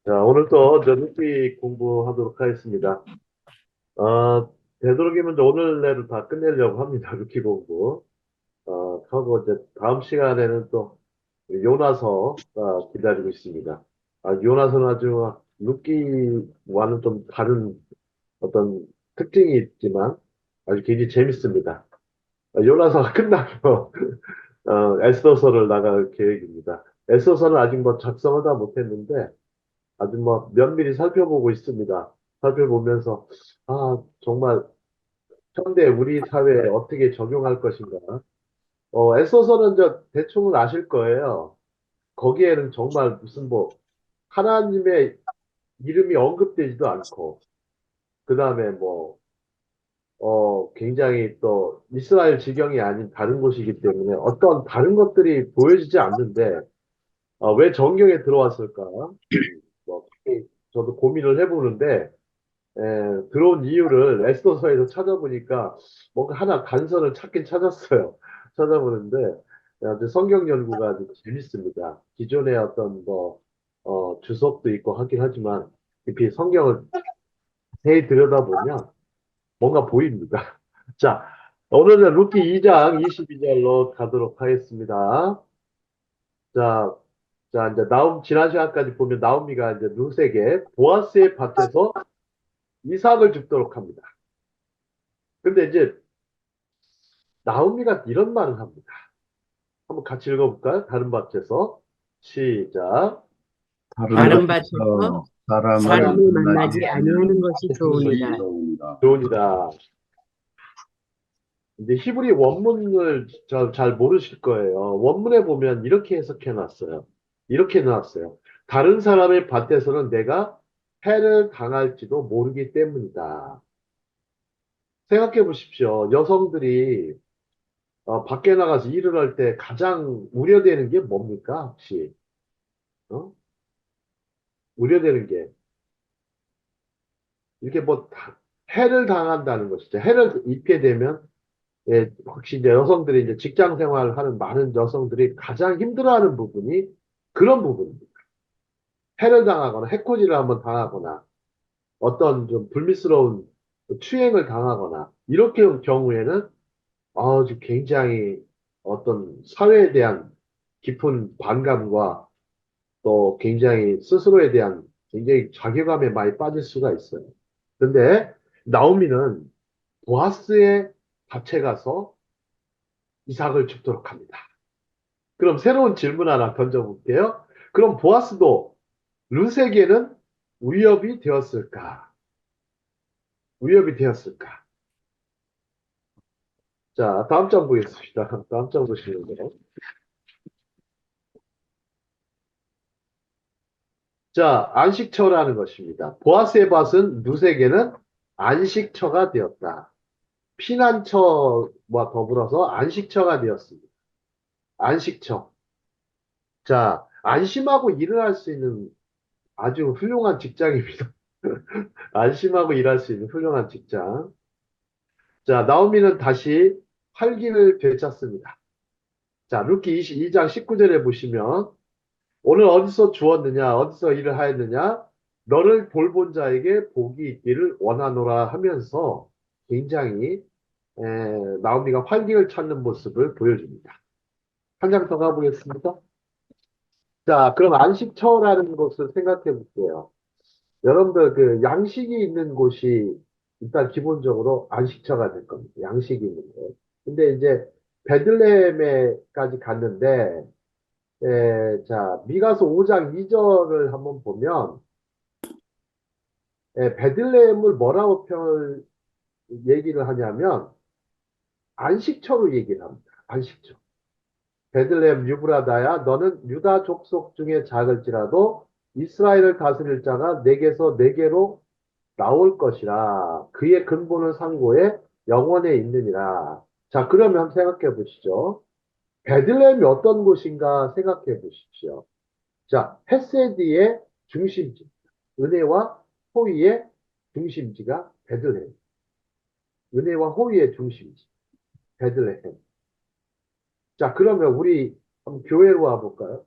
자, 오늘 또 눈기 공부하도록 하겠습니다. 되도록이면 이제 오늘 내로 다 끝내려고 합니다. 루키 공부. 하고 이제 다음 시간에는 또 요나서가 기다리고 있습니다. 요나서는 아주 루키와는 좀 다른 어떤 특징이 있지만 아주 굉장히 재밌습니다. 요나서가 끝나면 에스더서를 나갈 계획입니다. 에스더서는 아직 뭐 작성을 다 못했는데 아주 뭐 면밀히 살펴보고 있습니다. 살펴보면서 정말 현대 우리 사회에 어떻게 적용할 것인가. 애써서는 저 대충은 아실 거예요. 거기에는 정말 무슨 뭐 하나님의 이름이 언급되지도 않고 그 다음에 뭐 굉장히 또 이스라엘 지경이 아닌 다른 곳이기 때문에 어떤 다른 것들이 보여지지 않는데 왜 정경에 들어왔을까? 뭐 저도 고민을 해보는데 들어온 이유를 에스더서에서 찾아보니까 뭔가 하나 단서를 찾긴 찾았어요. 찾아보는데 아주 성경 연구가 아주 재밌습니다. 기존의 어떤 뭐 주석도 있고 하긴 하지만 깊이 성경을 자세히 들여다보면 뭔가 보입니다. 자, 오늘은 루키 2장 22절로 가도록 하겠습니다. 자, 이제 지난 시간까지 보면 나오미가 이제 룻에게 보아스의 밭에서 이삭을 줍도록 합니다. 근데 이제 나오미가 이런 말을 합니다. 한번 같이 읽어볼까요? 다른 밭에서. 시작. 다른 다른 다른 밭에서 밭에서 사람을 사람을 만나지 만나지 아니하는 아니하는 것이 것이 좋으니라. 좋으니라. 좋으니라. 이제 히브리 원문을 잘 모르실 거예요. 원문에 보면 이렇게 해석해 놨어요. 이렇게 놨어요. 다른 사람의 밭에서는 내가 해를 당할지도 모르기 때문이다. 생각해 보십시오. 여성들이 밖에 나가서 일을 할 때 가장 우려되는 게 뭡니까? 혹시? 어? 우려되는 게 이렇게 뭐 해를 당한다는 것이죠. 해를 입게 되면 혹시 이제 여성들이 이제 직장 생활을 하는 많은 여성들이 가장 힘들어하는 부분이 그런 부분입니다. 해를 당하거나 해코지를 한번 당하거나 어떤 좀 불미스러운 추행을 당하거나 이렇게 경우에는 아주 굉장히 어떤 사회에 대한 깊은 반감과 또 굉장히 스스로에 대한 굉장히 자괴감에 많이 빠질 수가 있어요. 근데 나오미는 보아스의 밭에 가서 이삭을 줍도록 합니다. 그럼 새로운 질문 하나 던져볼게요. 그럼 보아스도 룻에게는 위협이 되었을까? 위협이 되었을까? 자, 다음 장 보겠습니다. 다음 장 보시면 돼요. 자, 안식처라는 것입니다. 보아스의 밭은 룻에게는 안식처가 되었다. 피난처와 더불어서 안식처가 되었습니다. 안식처. 자, 안심하고 일을 할 수 있는 아주 훌륭한 직장입니다. 안심하고 일할 수 있는 훌륭한 직장. 자, 나오미는 다시 활기를 되찾습니다. 자, 루키 22장 19절에 보시면 오늘 어디서 주었느냐, 어디서 일을 하였느냐, 너를 돌본 자에게 복이 있기를 원하노라 하면서 굉장히 나오미가 활기를 찾는 모습을 보여줍니다. 한 장 더 가보겠습니다. 자, 그럼 안식처라는 것을 생각해 볼게요. 여러분들 그 양식이 있는 곳이 일단 기본적으로 안식처가 될 겁니다. 양식이 있는 곳. 근데 이제 베들레헴에까지 갔는데 자 미가서 5장 2절을 한번 보면 베들레헴을 뭐라고 얘기를 하냐면 안식처로 얘기를 합니다. 안식처. 베들레헴 유브라다야 너는 유다 족속 중에 작을지라도 이스라엘을 다스릴 자가 내게서 내게로 나올 것이라. 그의 근본은 상고에 영원에 있느니라. 자, 그러면 한번 생각해 보시죠. 베들레헴이 어떤 곳인가 생각해 보십시오. 자, 헤세디의 중심지, 은혜와 호의의 중심지가 베들레헴. 은혜와 호의의 중심지, 베들레헴. 자, 그러면 우리 한번 교회로 와볼까요?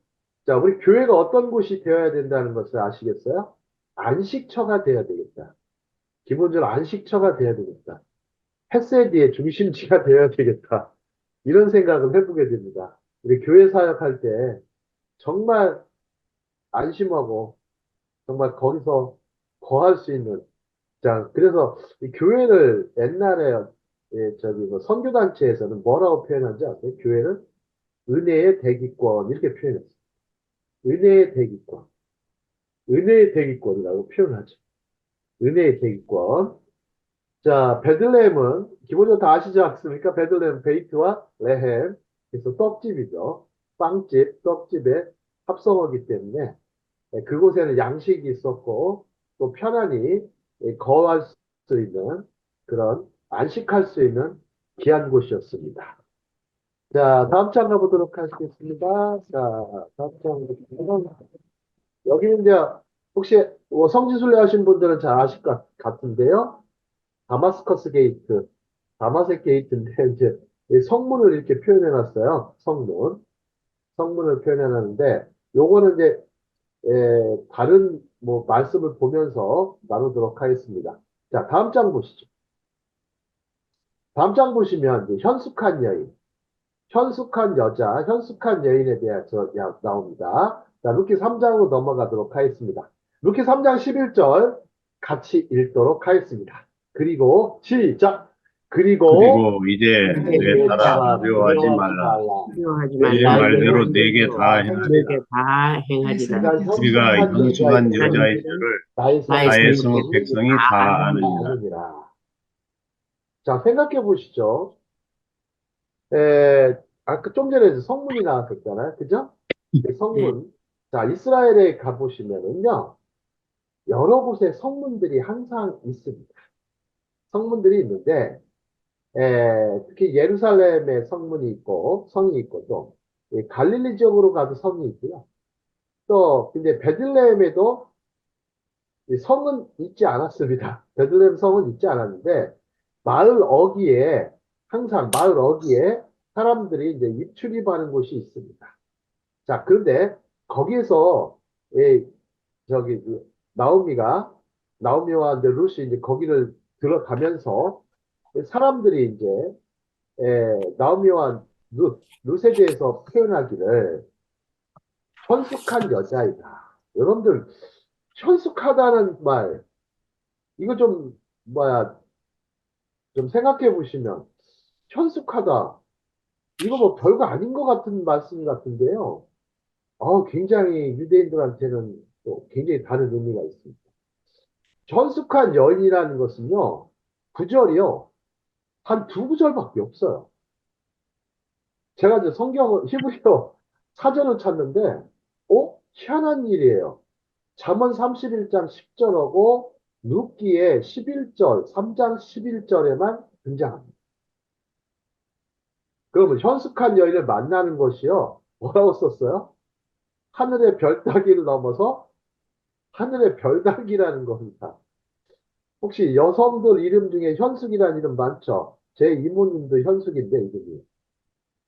자, 우리 교회가 어떤 곳이 되어야 된다는 것을 아시겠어요? 안식처가 되어야 되겠다. 기본적으로 안식처가 되어야 되겠다. 헤세디의 중심지가 되어야 되겠다. 이런 생각을 해보게 됩니다. 우리 교회 사역할 때 정말 안심하고 정말 거기서 거할 수 있는, 자, 그래서 이 교회를 옛날에 저기 뭐 선교단체에서는 뭐라고 표현하지 아세요? 교회는 은혜의 대기권 이렇게 표현했어요. 은혜의 대기권, 은혜의 대기권이라고 표현하죠. 은혜의 대기권. 자, 베들레헴은 기본적으로 다 아시지 않습니까? 베들레헴 베이트와 레헴, 그래서 떡집이죠. 빵집, 떡집의 합성어기 때문에 그곳에는 양식이 있었고 또 편안히 거할 수 있는 그런 안식할 수 있는 귀한 곳이었습니다. 자, 다음 장 가보도록 하겠습니다. 자, 다음 장 보시면 여기는 이제 혹시 뭐 성지순례 하신 분들은 잘 아실 것 같은데요. 다마스커스 게이트, 다마색 게이트인데 이제 이 성문을 이렇게 표현해 놨어요. 성문을 표현해 놨는데 요거는 이제 다른 뭐 말씀을 보면서 나누도록 하겠습니다. 자, 다음 장 보시죠. 다음 장 보시면 이제 현숙한 여인, 현숙한 여자, 현숙한 여인에 대해서 나옵니다. 자, 루키 3장으로 넘어가도록 하겠습니다. 루키 3장 11절 같이 읽도록 하겠습니다. 그리고 시작. 그리고 그리고 이제 내 내게 따라 따라 두려워하지 두려워하지 말라. 말라. 두려워하지 내 말라. 말대로 말대로 내게 다 행하리라. 내게 다 행하리라. 네가 우리가 현숙한 여자의 현숙한 여자의 죄를 죄를 나의 나의 나의 성읍 성읍 성읍 백성이 백성이 다 다 다 아느니라. 아느니라. 자, 생각해 보시죠. 아까 좀 전에 성문이 나왔었잖아요. 그죠? 그 네. 성문. 자, 이스라엘에 가보시면은요, 여러 곳에 성문들이 항상 있습니다. 성문들이 있는데, 특히 예루살렘에 성문이 있고, 성이 있고, 또, 이 갈릴리 지역으로 가도 성이 있고요. 또, 근데 베들레헴에도 이 성은 있지 않았습니다. 베들레헴 성은 있지 않았는데, 마을 어귀에, 항상 마을 어귀에 사람들이 이제 입출입하는 곳이 있습니다. 자, 그런데 거기에서 예, 저기 나오미와 이제 룻이 이제 거기를 들어가면서 사람들이 이제 나오미와 룻에 대해서 표현하기를 현숙한 여자이다. 여러분들 현숙하다는 말 이거 좀 뭐야 좀 생각해 보시면 현숙하다 이거 뭐 별거 아닌 것 같은 말씀 같은데요. 굉장히 유대인들한테는 또 굉장히 다른 의미가 있습니다. 전숙한 여인이라는 것은요, 구절이요, 한 두 구절밖에 없어요. 제가 이제 히브리어 사전을 찾는데, 희한한 일이에요. 잠언 31장 10절하고 룻기의 11절, 3장 11절에만 등장합니다. 그러면 현숙한 여인을 만나는 것이요, 뭐라고 썼어요? 하늘의 별 따기를 넘어서 하늘의 별 따기라는 겁니다. 혹시 여성들 이름 중에 현숙이라는 이름 많죠? 제 이모님도 현숙인데, 이름이.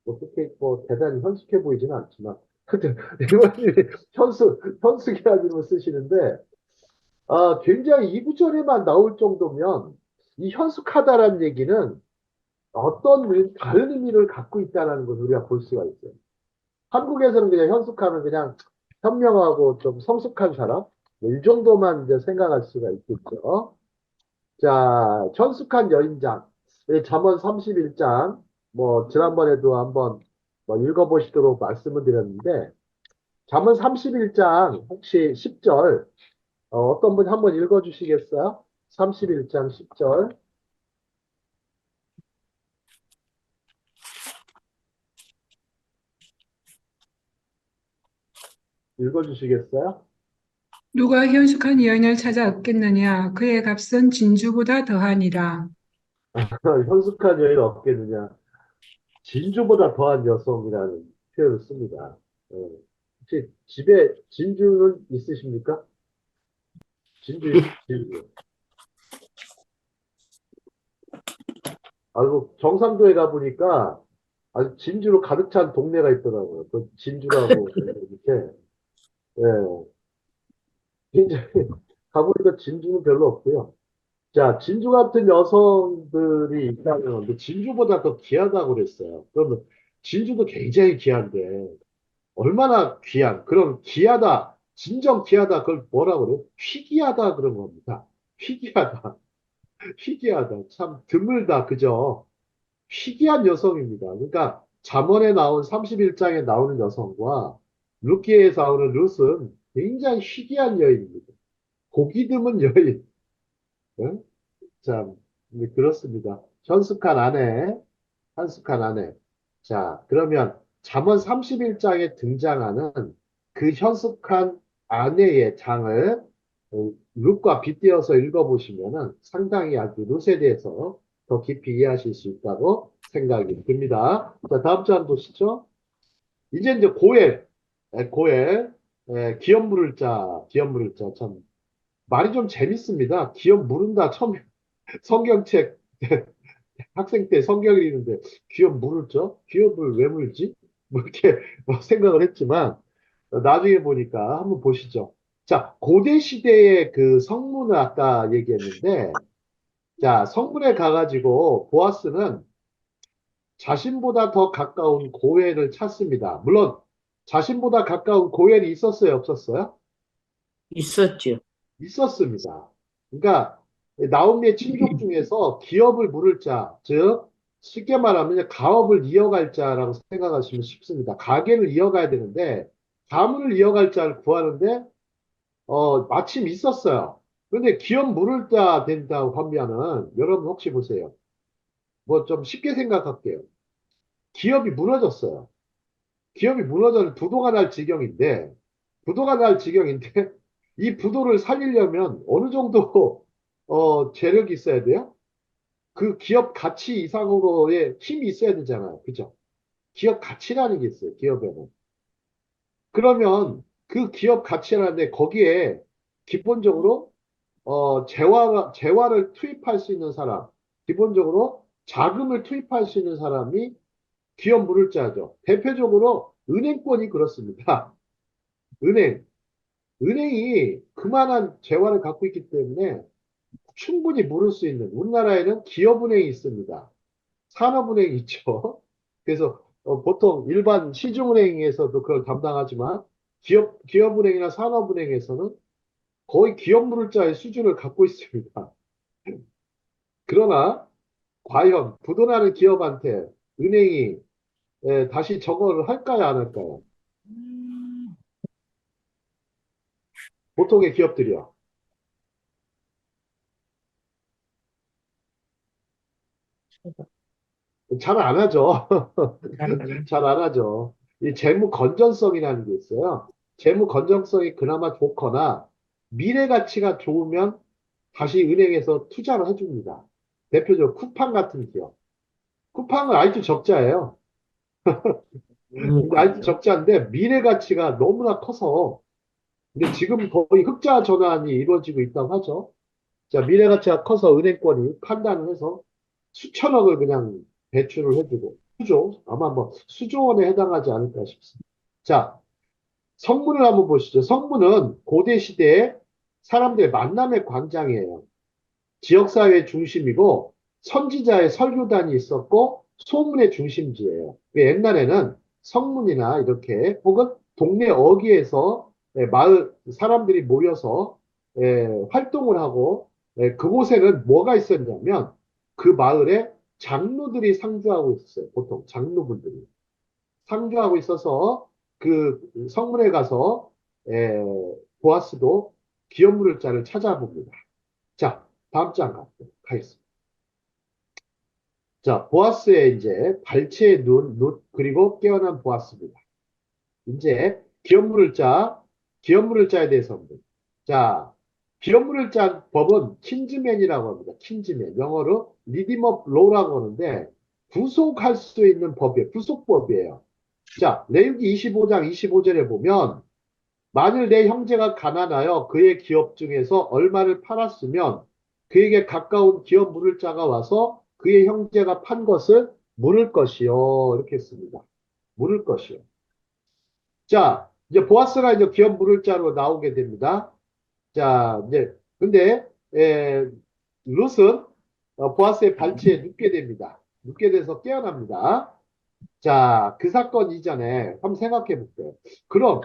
어떻게, 뭐, 대단히 현숙해 보이지는 않지만. 하여튼, 이모님이 현숙이라는 이름을 쓰시는데, 굉장히 이 구절에만 나올 정도면, 이 현숙하다라는 얘기는 다른 의미를 갖고 있다는 것을 우리가 볼 수가 있어요. 한국에서는 그냥 현숙하면 그냥 현명하고 좀 성숙한 사람? 뭐이 정도만 이제 생각할 수가 있겠죠. 자, 천숙한 여인장. 이 잠언 31장, 뭐, 지난번에도 한번 뭐 읽어보시도록 말씀을 드렸는데, 잠언 31장, 혹시 10절, 어떤 분 한번 읽어주시겠어요? 31장 10절, 읽어주시겠어요? 누가 현숙한 여인을 찾아 얻겠느냐? 그의 값은 진주보다 더하니라. 현숙한 여인 없겠느냐? 진주보다 더한 여성이라는 표현을 씁니다. 혹시 집에 진주는 있으십니까? 진주. 아이고, 경상도에 가보니까 아주 진주로 가득 찬 동네가 있더라고요. 그 진주라고 이렇게. 예. 굉장히, 가보니까 진주는 별로 없고요. 자, 진주 같은 여성들이 있다면, 근데 진주보다 더 귀하다고 그랬어요. 그러면 진주도 굉장히 귀한데, 얼마나 귀한, 그럼 귀하다, 진정 귀하다, 그걸 뭐라 그래요? 희귀하다 그런 겁니다. 희귀하다, 희귀하다. 참 드물다, 그죠? 희귀한 여성입니다. 그러니까 잠언에 나온 31장에 나오는 여성과 룻기에 나오는 룻은 굉장히 희귀한 여인입니다. 고기 드문 여인. 응? 참, 네, 그렇습니다. 현숙한 아내, 한숙한 아내. 자, 그러면 잠언 31장에 등장하는 그 현숙한 아내의 장을 룻과 빗대어서 읽어보시면은 상당히 아주 룻에 대해서 더 깊이 이해하실 수 있다고 생각이 듭니다. 자, 다음 장 보시죠. 이제 고엘, 고엘, 기업 물을 자, 기업 물을 자. 참, 말이 좀 재밌습니다. 기업 물은다. 처음 성경책 학생 때 성경 읽는데 기업 물을 줘? 기업을 왜 물지? 뭐 이렇게 생각을 했지만 나중에 보니까 한번 보시죠. 자, 고대 시대의 그 성문을 아까 얘기했는데 자, 성문에 가가지고 보아스는 자신보다 더 가까운 고엘을 찾습니다. 물론 자신보다 가까운 고엘이 있었어요, 없었어요? 있었죠. 있었습니다. 그러니까 나오미의 친족 중에서 기업을 물을 자, 즉 쉽게 말하면 가업을 이어갈 자라고 생각하시면 쉽습니다. 가계를 이어가야 되는데 가문을 이어갈 자를 구하는데 마침 있었어요. 그런데 기업 물을 자 된다고 하면은 여러분 혹시 보세요. 뭐 좀 쉽게 생각할게요. 기업이 무너졌어요. 기업이 무너져는 부도가 날 지경인데 부도가 날 지경인데 이 부도를 살리려면 어느 정도 재력이 있어야 돼요? 그 기업 가치 이상으로의 힘이 있어야 되잖아요. 그죠? 기업 가치라는 게 있어요. 기업에는. 그러면 그 기업 가치라는데 거기에 기본적으로 재화를 투입할 수 있는 사람, 기본적으로 자금을 투입할 수 있는 사람이 기업 물을 자죠. 대표적으로 은행권이 그렇습니다. 은행. 은행이 그만한 재화를 갖고 있기 때문에 충분히 물을 수 있는 우리나라에는 기업은행이 있습니다. 산업은행이 있죠. 그래서 보통 일반 시중은행에서도 그걸 담당하지만 기업은행이나 산업은행에서는 거의 기업 물을 자의 수준을 갖고 있습니다. 그러나 과연 부도나는 기업한테 은행이 다시 저거를 할까요, 안 할까요? 보통의 기업들이요. 잘 안 하죠. 잘 안 하죠. 이 재무 건전성이라는 게 있어요. 재무 건전성이 그나마 좋거나 미래 가치가 좋으면 다시 은행에서 투자를 해줍니다. 대표적으로 쿠팡 같은 기업. 쿠팡은 아직도 적자예요. 근데 아직도 그래요? 적자인데 미래 가치가 너무나 커서 근데 지금 거의 흑자 전환이 이루어지고 있다고 하죠. 자, 미래 가치가 커서 은행권이 판단을 해서 수천억을 그냥 배출을 해주고 수조 아마 뭐 수조 원에 해당하지 않을까 싶습니다. 자, 성문을 한번 보시죠. 성문은 고대 시대의 사람들의 만남의 광장이에요. 지역사회의 중심이고 선지자의 설교단이 있었고 소문의 중심지예요. 옛날에는 성문이나 이렇게 혹은 동네 어귀에서 마을 사람들이 모여서 활동을 하고 그곳에는 뭐가 있었냐면 그 마을에 장로들이 상주하고 있었어요. 보통 장로분들이 상주하고 있어서 그 성문에 가서 에, 보아스도 기업 물을 자를 찾아봅니다. 자, 다음 장 가겠습니다. 자, 보아스의 이제 발치의 눈, 그리고 깨어난 보아스입니다. 이제 기업 물을 자에 대해서 합니다. 자, 기업 물을 짠 법은 킨즈맨이라고 합니다. 킨즈맨. 영어로 리디머 로라고 하는데 구속할 수 있는 법이에요. 구속법이에요. 자, 레위기 25장 25절에 보면 만일 내 형제가 가난하여 그의 기업 중에서 얼마를 팔았으면 그에게 가까운 기업 물을 자가 와서 그의 형제가 판 것을 물을 것이요. 이렇게 했습니다. 물을 것이요. 자, 이제 보아스가 이제 기업 물을 자로 나오게 됩니다. 자, 이제, 근데, 에, 룻은 보아스의 발치에 눕게 됩니다. 눕게 돼서 깨어납니다. 자, 그 사건 이전에 한번 생각해 볼게요. 그럼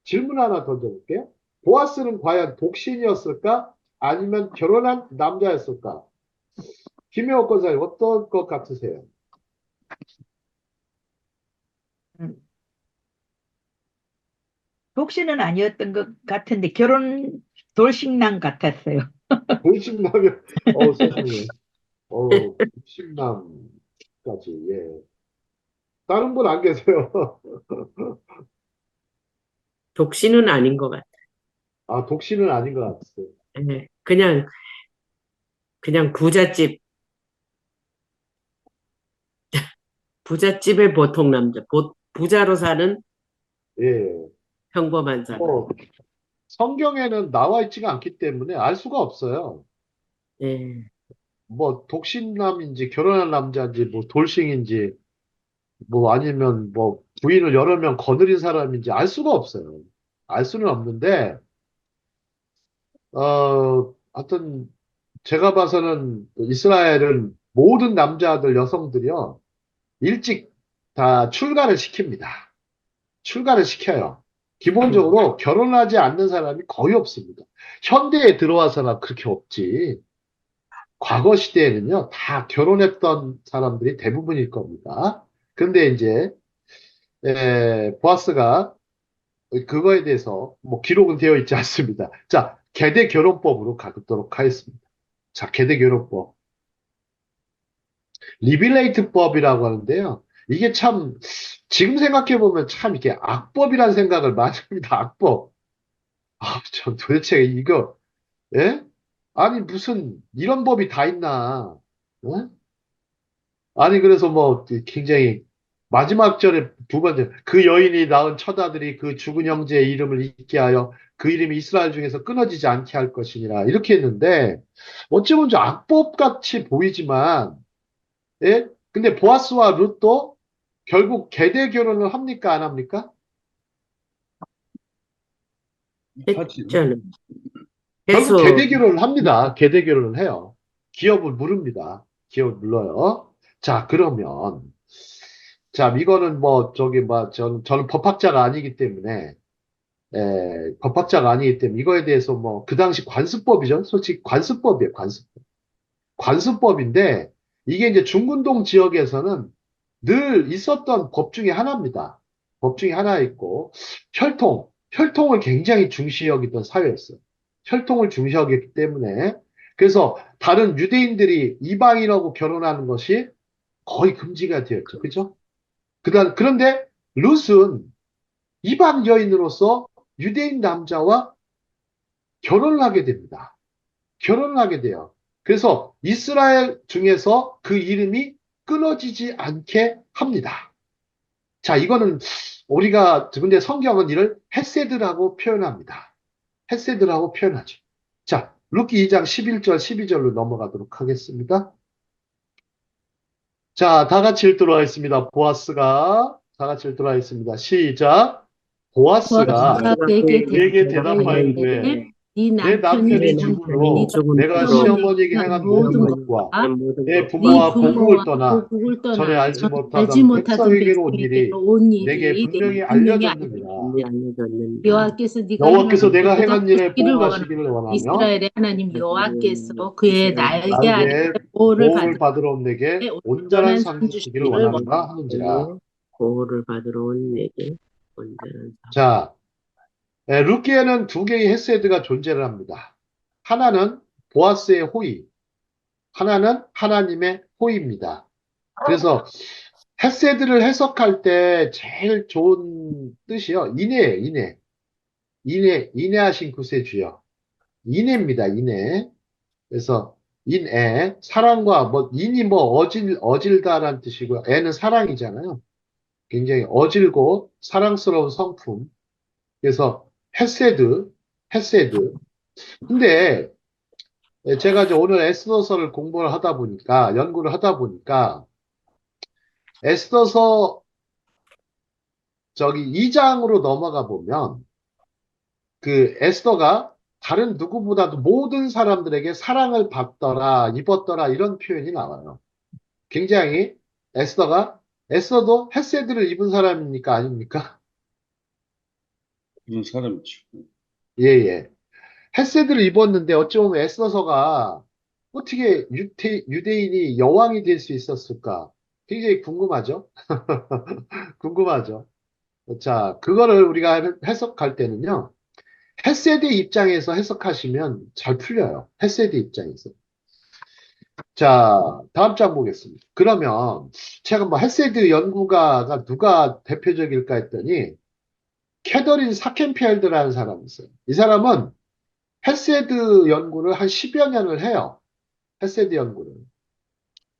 질문 하나 던져볼게요. 보아스는 과연 독신이었을까? 아니면 결혼한 남자였을까? 김혜옥 권사님, 어떤 것 같으세요? 음, 독신은 아니었던 것 같은데 결혼 돌싱남 같았어요. 돌심남이요? 세상에. 돌심남까지, 예. 다른 분 안 계세요? 독신은 아닌 것 같아. 아, 독신은 아닌 것 같았어요. 예, 그냥 부잣집의 보통 남자, 부자로 사는 예. 평범한 사람. 뭐, 성경에는 나와 있지가 않기 때문에 알 수가 없어요. 예, 뭐, 독신남인지, 결혼한 남자인지, 뭐, 돌싱인지, 뭐, 아니면 뭐, 부인을 여러 명 거느린 사람인지 알 수가 없어요. 알 수는 없는데, 하여튼, 제가 봐서는 이스라엘은 모든 남자들, 여성들이요, 일찍 다 출가를 시킵니다. 출가를 시켜요. 기본적으로 결혼하지 않는 사람이 거의 없습니다. 현대에 들어와서는 그렇게 없지. 과거 시대에는요, 다 결혼했던 사람들이 대부분일 겁니다. 근데 이제, 보아스가 그거에 대해서 뭐 기록은 되어 있지 않습니다. 자, 계대 결혼법으로 가도록 하겠습니다. 자, 계대 결혼법. 리빌레이트법이라고 하는데요. 이게 참, 지금 생각해보면 참 이게 악법이라는 생각을 많이 합니다. 악법. 아, 저 도대체 이거, 예? 아니, 무슨, 이런 법이 다 있나. 어? 아니, 그래서 뭐, 굉장히, 마지막 절에 두 번째, 그 여인이 낳은 처자들이 그 죽은 형제의 이름을 잊게 하여 그 이름이 이스라엘 중에서 끊어지지 않게 할 것이니라. 이렇게 했는데, 어찌 보면 좀 악법 같이 보이지만, 예? 근데 보아스와 룻도 결국 계대 결혼을 합니까? 안 합니까? 하지. 했잖아요. 결국 해서 계대 결혼을 합니다. 계대 결혼을 해요. 기업을 물읍니다. 기업을 물어요. 자, 그러면, 자, 이거는 뭐, 저는 법학자가 아니기 때문에, 법학자가 아니기 때문에 이거에 대해서 뭐, 그 당시 관습법이죠. 솔직히 관습법이에요, 관습법. 관습법인데, 이게 이제 중군동 지역에서는 늘 있었던 법 중에 하나입니다. 법 중에 하나 있고, 혈통을 굉장히 중시 여기던 사회였어요. 혈통을 중시 여겼기 때문에, 그래서 다른 유대인들이 이방인하고 결혼하는 것이 거의 금지가 되었죠. 그죠? 그런데 룻은 이방 여인으로서 유대인 남자와 결혼을 하게 됩니다. 결혼을 하게 돼요. 그래서 이스라엘 중에서 그 이름이 끊어지지 않게 합니다. 자, 이거는 우리가, 근데 성경은 이를 헤세드라고 표현합니다. 헤세드라고 표현하죠. 자, 룻기 2장 11절, 12절로 넘어가도록 하겠습니다. 자, 다 같이 읽도록 하겠습니다. 다 같이 읽도록 하겠습니다. 시작. 보아스가 보아스가 그에게 그에게 대답하여 대답하였되, 대답하였되 네 내 남편이 남편이 죽음으로 죽은 내가 후로 시어머니에게 한 행한 모든 모든 것과 것과 모든 내 것과 네 부모와 보국을 부모와 떠나 고국을 전에 떠나 알지 알지 못하던 못하던 백성에게로 온 백성에게로 일이 온 내게 일이 내게 분명히 분명히 알려졌느니라. 분이 알려졌는데 여호와께서 네가 행한 여호와께서 내가 일보다 행한 일에 크기를 원하고 보응하시기를 원하며 이스라엘의 하나님 여호와께서 그의 날개 아래 나에게 보호를 보응을 받으 받으러 온 내게 온전한 온전한 상 상 주시기를 주시기를 원하노라 하는지라. 보호를 받으러 온 내게 온전한 자, 룻기에는 두 개의 헤세드가 존재를 합니다. 하나는 보아스의 호의, 하나는 하나님의 호의입니다. 그래서 헤세드를 해석할 때 제일 좋은 뜻이요. 인애예요, 인애. 인애하신 구세주요. 인애입니다, 인애. 그래서 인애, 사랑과 뭐 인이 뭐 어질다라는 뜻이고요. 애는 사랑이잖아요. 굉장히 어질고 사랑스러운 성품. 그래서 헤세드. 근데 제가 이제 오늘 에스더서를 공부를 하다 보니까 연구를 하다 보니까 에스더서 저기 2장으로 넘어가 보면 그 에스더가 다른 누구보다도 모든 사람들에게 사랑을 받더라, 입었더라 이런 표현이 나와요. 굉장히 에스더도 헤세드를 입은 사람입니까? 아닙니까? 그런 사람이죠. 예, 예. 헤세드를 입었는데 어찌 보면 에스더서가 어떻게 유대인이 여왕이 될 수 있었을까? 굉장히 궁금하죠? 궁금하죠? 자, 그거를 우리가 해석할 때는요. 헤세드 입장에서 해석하시면 잘 풀려요. 헤세드 입장에서. 자, 다음 장 보겠습니다. 그러면 제가 뭐 헤세드 연구가가 누가 대표적일까 했더니 캐더린 사켄피엘드라는 사람이 있어요. 이 사람은 헤세드 연구를 한 10여 년을 해요. 헤세드 연구를.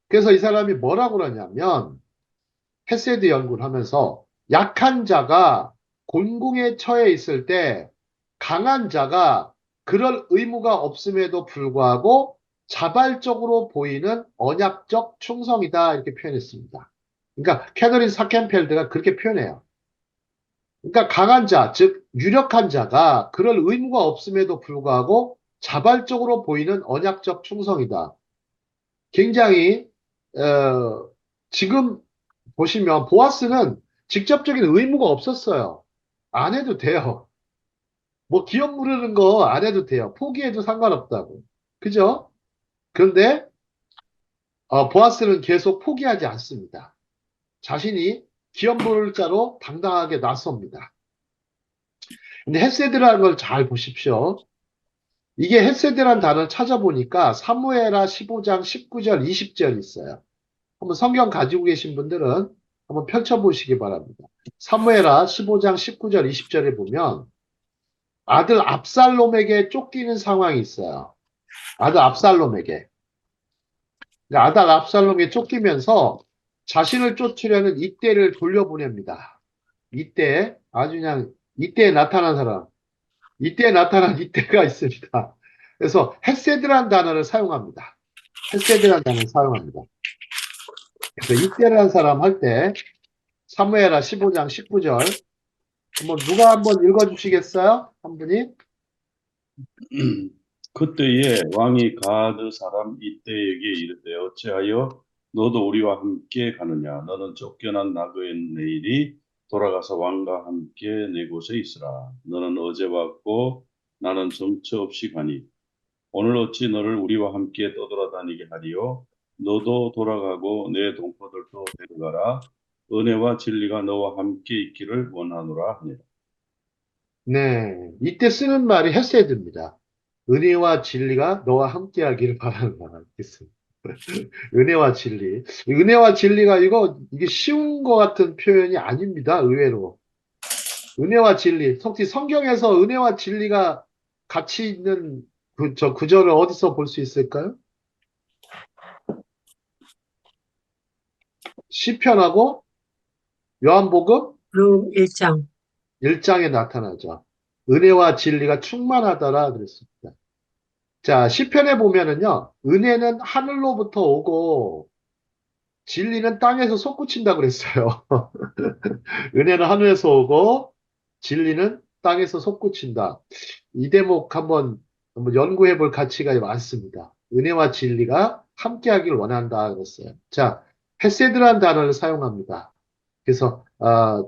그래서 이 사람이 뭐라고 그러냐면 헤세드 연구를 하면서 약한 자가 곤궁에 처해 있을 때 강한 자가 그럴 의무가 없음에도 불구하고 자발적으로 보이는 언약적 충성이다 이렇게 표현했습니다. 그러니까 캐더린 사켄펠드가 그렇게 표현해요. 그러니까 강한 자, 즉 유력한 자가 그럴 의무가 없음에도 불구하고 자발적으로 보이는 언약적 충성이다. 굉장히 지금 보시면 보아스는 직접적인 의무가 없었어요. 안 해도 돼요. 뭐 기업 무르는 거 안 해도 돼요. 포기해도 상관없다고. 그죠? 그런데 보아스는 계속 포기하지 않습니다. 자신이 기업 무를 자로 당당하게 나섭니다. 근데 헤세드라는 걸 잘 보십시오. 이게 헤세드라는 단어를 찾아보니까 사무엘하 15장 19절 20절 있어요. 한번 성경 가지고 계신 분들은 한번 펼쳐보시기 바랍니다. 사무엘하 15장 19절 20절에 보면 아들 압살롬에게 쫓기는 상황이 있어요. 아들 압살롬에게. 아들 압살롬에게 쫓기면서 자신을 쫓으려는 이때를 돌려보냅니다. 이때, 아주 그냥 이때에 나타난 사람, 이때에 나타난 이때가 있습니다. 그래서 헤세드란 단어를 사용합니다. 헤세드란 단어를 사용합니다. 그래서 이때라는 사람 할 때 사무엘하 15장 19절 한번 누가 한번 읽어주시겠어요? 한 분이? 그때에 왕이 가드 사람 이때에게 이르되 어찌하여 너도 우리와 함께 가느냐 너는 쫓겨난 나그의 내일이 돌아가서 왕과 함께 내 곳에 있으라 너는 어제 왔고 나는 정처 없이 가니 오늘 어찌 너를 우리와 함께 떠돌아다니게 하리요 너도 돌아가고 내 동포들도 데려가라 은혜와 진리가 너와 함께 있기를 원하노라 하니라. 네, 이때 쓰는 말이 헤세드입니다. 은혜와 진리가 너와 함께하기를 바란다. 있습니다. 은혜와 진리. 은혜와 진리가 이게 쉬운 것 같은 표현이 아닙니다. 의외로. 은혜와 진리. 특히 성경에서 은혜와 진리가 같이 있는 저 구절을 어디서 볼 수 있을까요? 시편하고 요한복음 룸 1장. 1장에 나타나죠. 은혜와 진리가 충만하더라 그랬습니다. 자, 시편에 보면은요, 은혜는 하늘로부터 오고, 진리는 땅에서 솟구친다 그랬어요. 은혜는 하늘에서 오고, 진리는 땅에서 솟구친다. 이 대목 한번 연구해 볼 가치가 많습니다. 은혜와 진리가 함께하길 원한다 그랬어요. 자, 헤세드란 단어를 사용합니다. 그래서,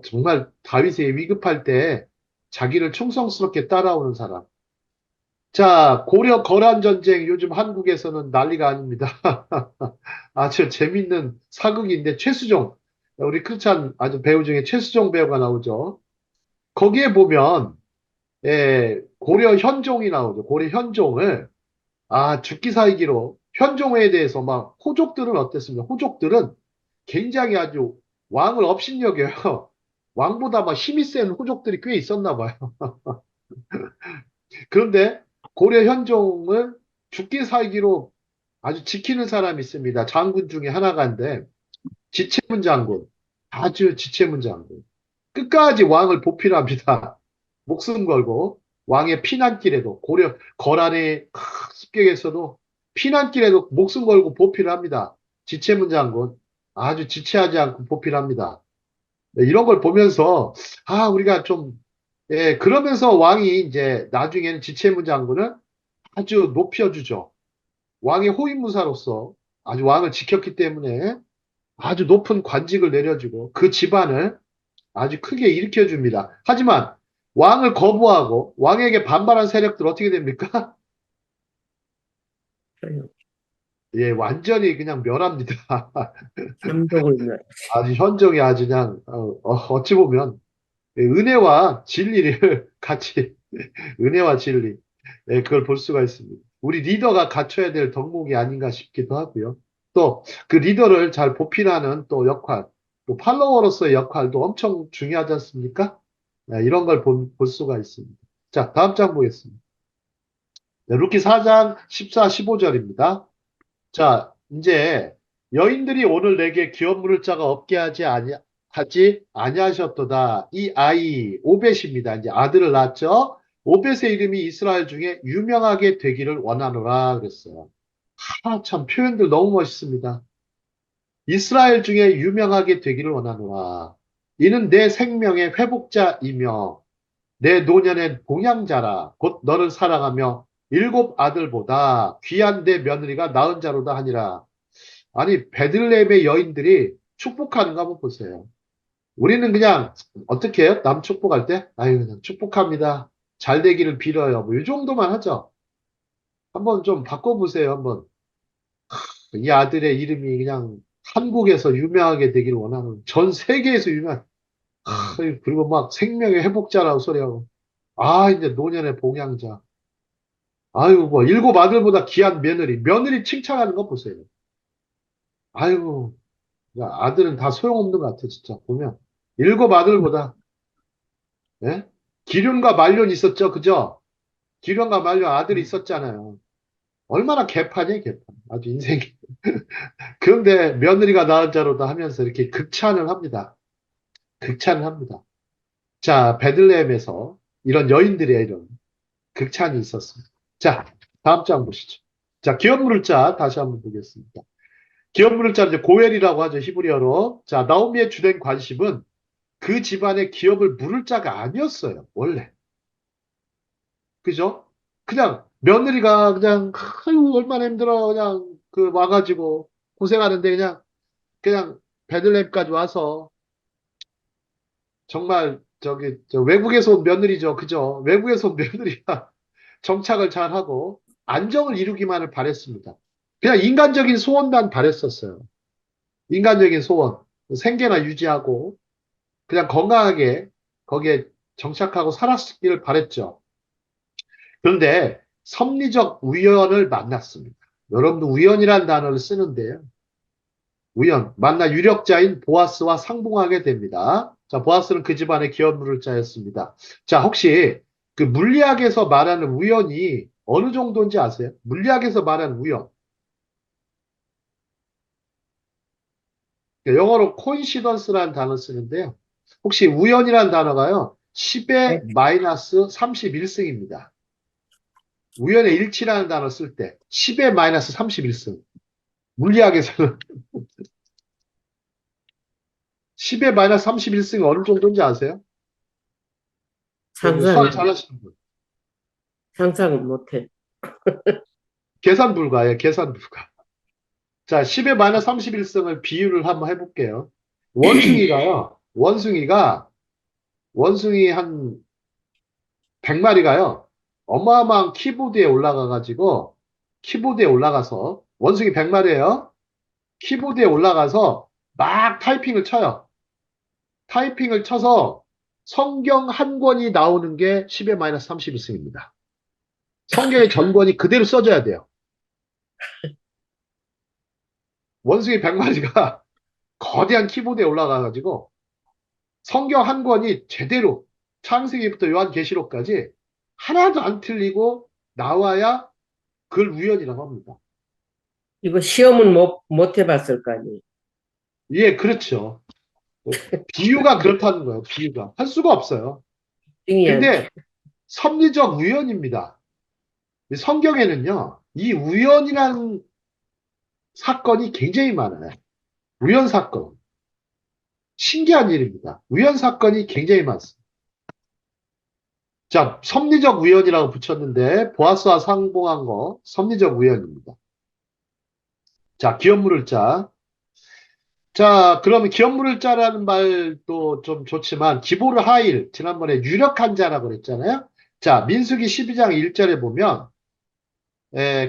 정말 다윗이 위급할 때 자기를 충성스럽게 따라오는 사람. 자, 고려 거란 전쟁 요즘 한국에서는 난리가 아닙니다. 아주 재밌는 사극인데 최수종, 우리 크리스찬 아주 배우 중에 최수종 배우가 나오죠. 거기에 보면 고려 현종이 나오죠. 고려 현종을 죽기 살기로 현종에 대해서 막 호족들은 어땠습니까? 호족들은 굉장히 아주 왕을 업신여겨요. 왕보다 막 힘이 센 호족들이 꽤 있었나 봐요. 그런데 고려 현종을 죽기 살기로 아주 지키는 사람이 있습니다. 장군 중에 하나가인데 지체문 장군, 아주 지체문 장군. 끝까지 왕을 보필합니다. 목숨 걸고 왕의 피난길에도 고려 거란의 습격에서도 피난길에도 목숨 걸고 보필을 합니다. 지체문 장군 아주 지체하지 않고 보필합니다. 네, 이런 걸 보면서, 우리가 좀, 예, 그러면서 왕이 이제 나중에는 지체문 장군을 아주 높여주죠. 왕의 호위무사로서 아주 왕을 지켰기 때문에 아주 높은 관직을 내려주고 그 집안을 아주 크게 일으켜줍니다. 하지만 왕을 거부하고 왕에게 반발한 세력들 어떻게 됩니까? 예, 완전히 그냥 멸합니다. 삼족을 멸. 아주 현종이 아주 그냥, 어찌 보면 은혜와 진리를 같이, 은혜와 진리, 예, 그걸 볼 수가 있습니다. 우리 리더가 갖춰야 될 덕목이 아닌가 싶기도 하고요. 또 그 리더를 잘 보필하는 또 역할, 또 팔로워로서의 역할도 엄청 중요하지 않습니까? 네, 이런 걸 볼 수가 있습니다. 자, 다음 장 보겠습니다. 네, 루키 4장 14, 15절입니다. 자, 이제 여인들이 오늘 내게 기업 물을 자가 없게 하지 아니하셨도다. 이 아이 오벳입니다. 이제 아들을 낳았죠. 오벳의 이름이 이스라엘 중에 유명하게 되기를 원하노라 그랬어요. 참 표현들 너무 멋있습니다. 이스라엘 중에 유명하게 되기를 원하노라. 이는 내 생명의 회복자이며 내 노년의 봉양자라. 곧 너를 사랑하며 일곱 아들보다 귀한 내 며느리가 낳은 자로다 하니라. 아니 베들레헴의 여인들이 축복하는 거 한번 보세요. 우리는 그냥 어떻게 해요? 남 축복할 때? 아유 그냥 축복합니다. 잘 되기를 빌어요. 뭐 이 정도만 하죠. 한번 좀 바꿔보세요. 한번 이 아들의 이름이 그냥 한국에서 유명하게 되기를 원하는 전 세계에서 유명. 그리고 막 생명의 회복자라고 소리하고 이제 노년의 봉양자. 아유 뭐 일곱 아들보다 귀한 며느리 칭찬하는 거 보세요. 아유 야, 아들은 다 소용없는 것 같아, 진짜, 보면. 일곱 아들보다, 예? 기륜과 말륜 있었죠, 그죠? 기륜과 말륜 아들이 있었잖아요. 얼마나 개판이에요, 개판. 아주 인생이. 그런데 며느리가 낳은 자로다 하면서 이렇게 극찬을 합니다. 극찬을 합니다. 자, 베들레헴에서 이런 여인들의 이런 극찬이 있었습니다. 자, 다음 장 보시죠. 자, 기업 물을 자 다시 한번 보겠습니다. 기업 물을 자 이제 고엘이라고 하죠, 히브리어로. 자, 나오미의 주된 관심은 그 집안의 기업을 물을 자가 아니었어요, 원래. 그죠? 그냥 며느리가 그냥, 아유, 얼마나 힘들어. 그냥 그 와가지고 고생하는데 그냥 베들레헴까지 와서 정말 저 외국에서 온 며느리죠. 그죠? 외국에서 온 며느리가 정착을 잘하고 안정을 이루기만을 바랬습니다. 그냥 인간적인 소원만 바랬었어요. 인간적인 소원. 생계나 유지하고 그냥 건강하게 거기에 정착하고 살았기를 바랬죠. 그런데 섭리적 우연을 만났습니다. 여러분도 우연이라는 단어를 쓰는데요. 우연, 만나 유력자인 보아스와 상봉하게 됩니다. 자, 보아스는 그 집안의 기업 물을 자였습니다. 자, 혹시 그 물리학에서 말하는 우연이 어느 정도인지 아세요? 물리학에서 말하는 우연. 영어로 코인시던스라는 단어 쓰는데요. 혹시 우연이라는 단어가요. 10의 마이너스 31승입니다. 우연의 일치라는 단어 쓸 때 10의 마이너스 31승. 물리학에서는 10의 마이너스 31승이 어느 정도인지 아세요? 수학 잘하시는 분. 상상은 못해. 계산 불가예요. 계산 불가. 자, 10의 마이너스 31승을 비유를 한번 해볼게요. 원숭이 한 100마리가요. 어마어마한 키보드에 올라가서 원숭이 100마리예요. 키보드에 올라가서 막 타이핑을 쳐요. 타이핑을 쳐서 성경 한 권이 나오는 게 10의 마이너스 31승입니다. 성경의 전권이 그대로 써져야 돼요. 원숭이 100마리가 거대한 키보드에 올라가가지고 성경 한 권이 제대로 창세기부터 요한계시록까지 하나도 안 틀리고 나와야 그걸 우연이라고 합니다. 이거 시험은 못 해봤을 거 아니에요. 예, 그렇죠. 비유가 그렇다는 거예요. 비유가. 할 수가 없어요. 근데 섭리적 우연입니다. 성경에는요, 이 우연이라는 사건이 굉장히 많아요. 우연 사건. 신기한 일입니다. 우연 사건이 굉장히 많습니다. 자, 섭리적 우연이라고 붙였는데 보아스와 상봉한 거 섭리적 우연입니다. 자, 기업 물을 자. 자, 그러면 기업 물을 자라는 말도 좀 좋지만 기보르 하일 지난번에 유력한 자라고 그랬잖아요. 자, 민수기 12장 1절에 보면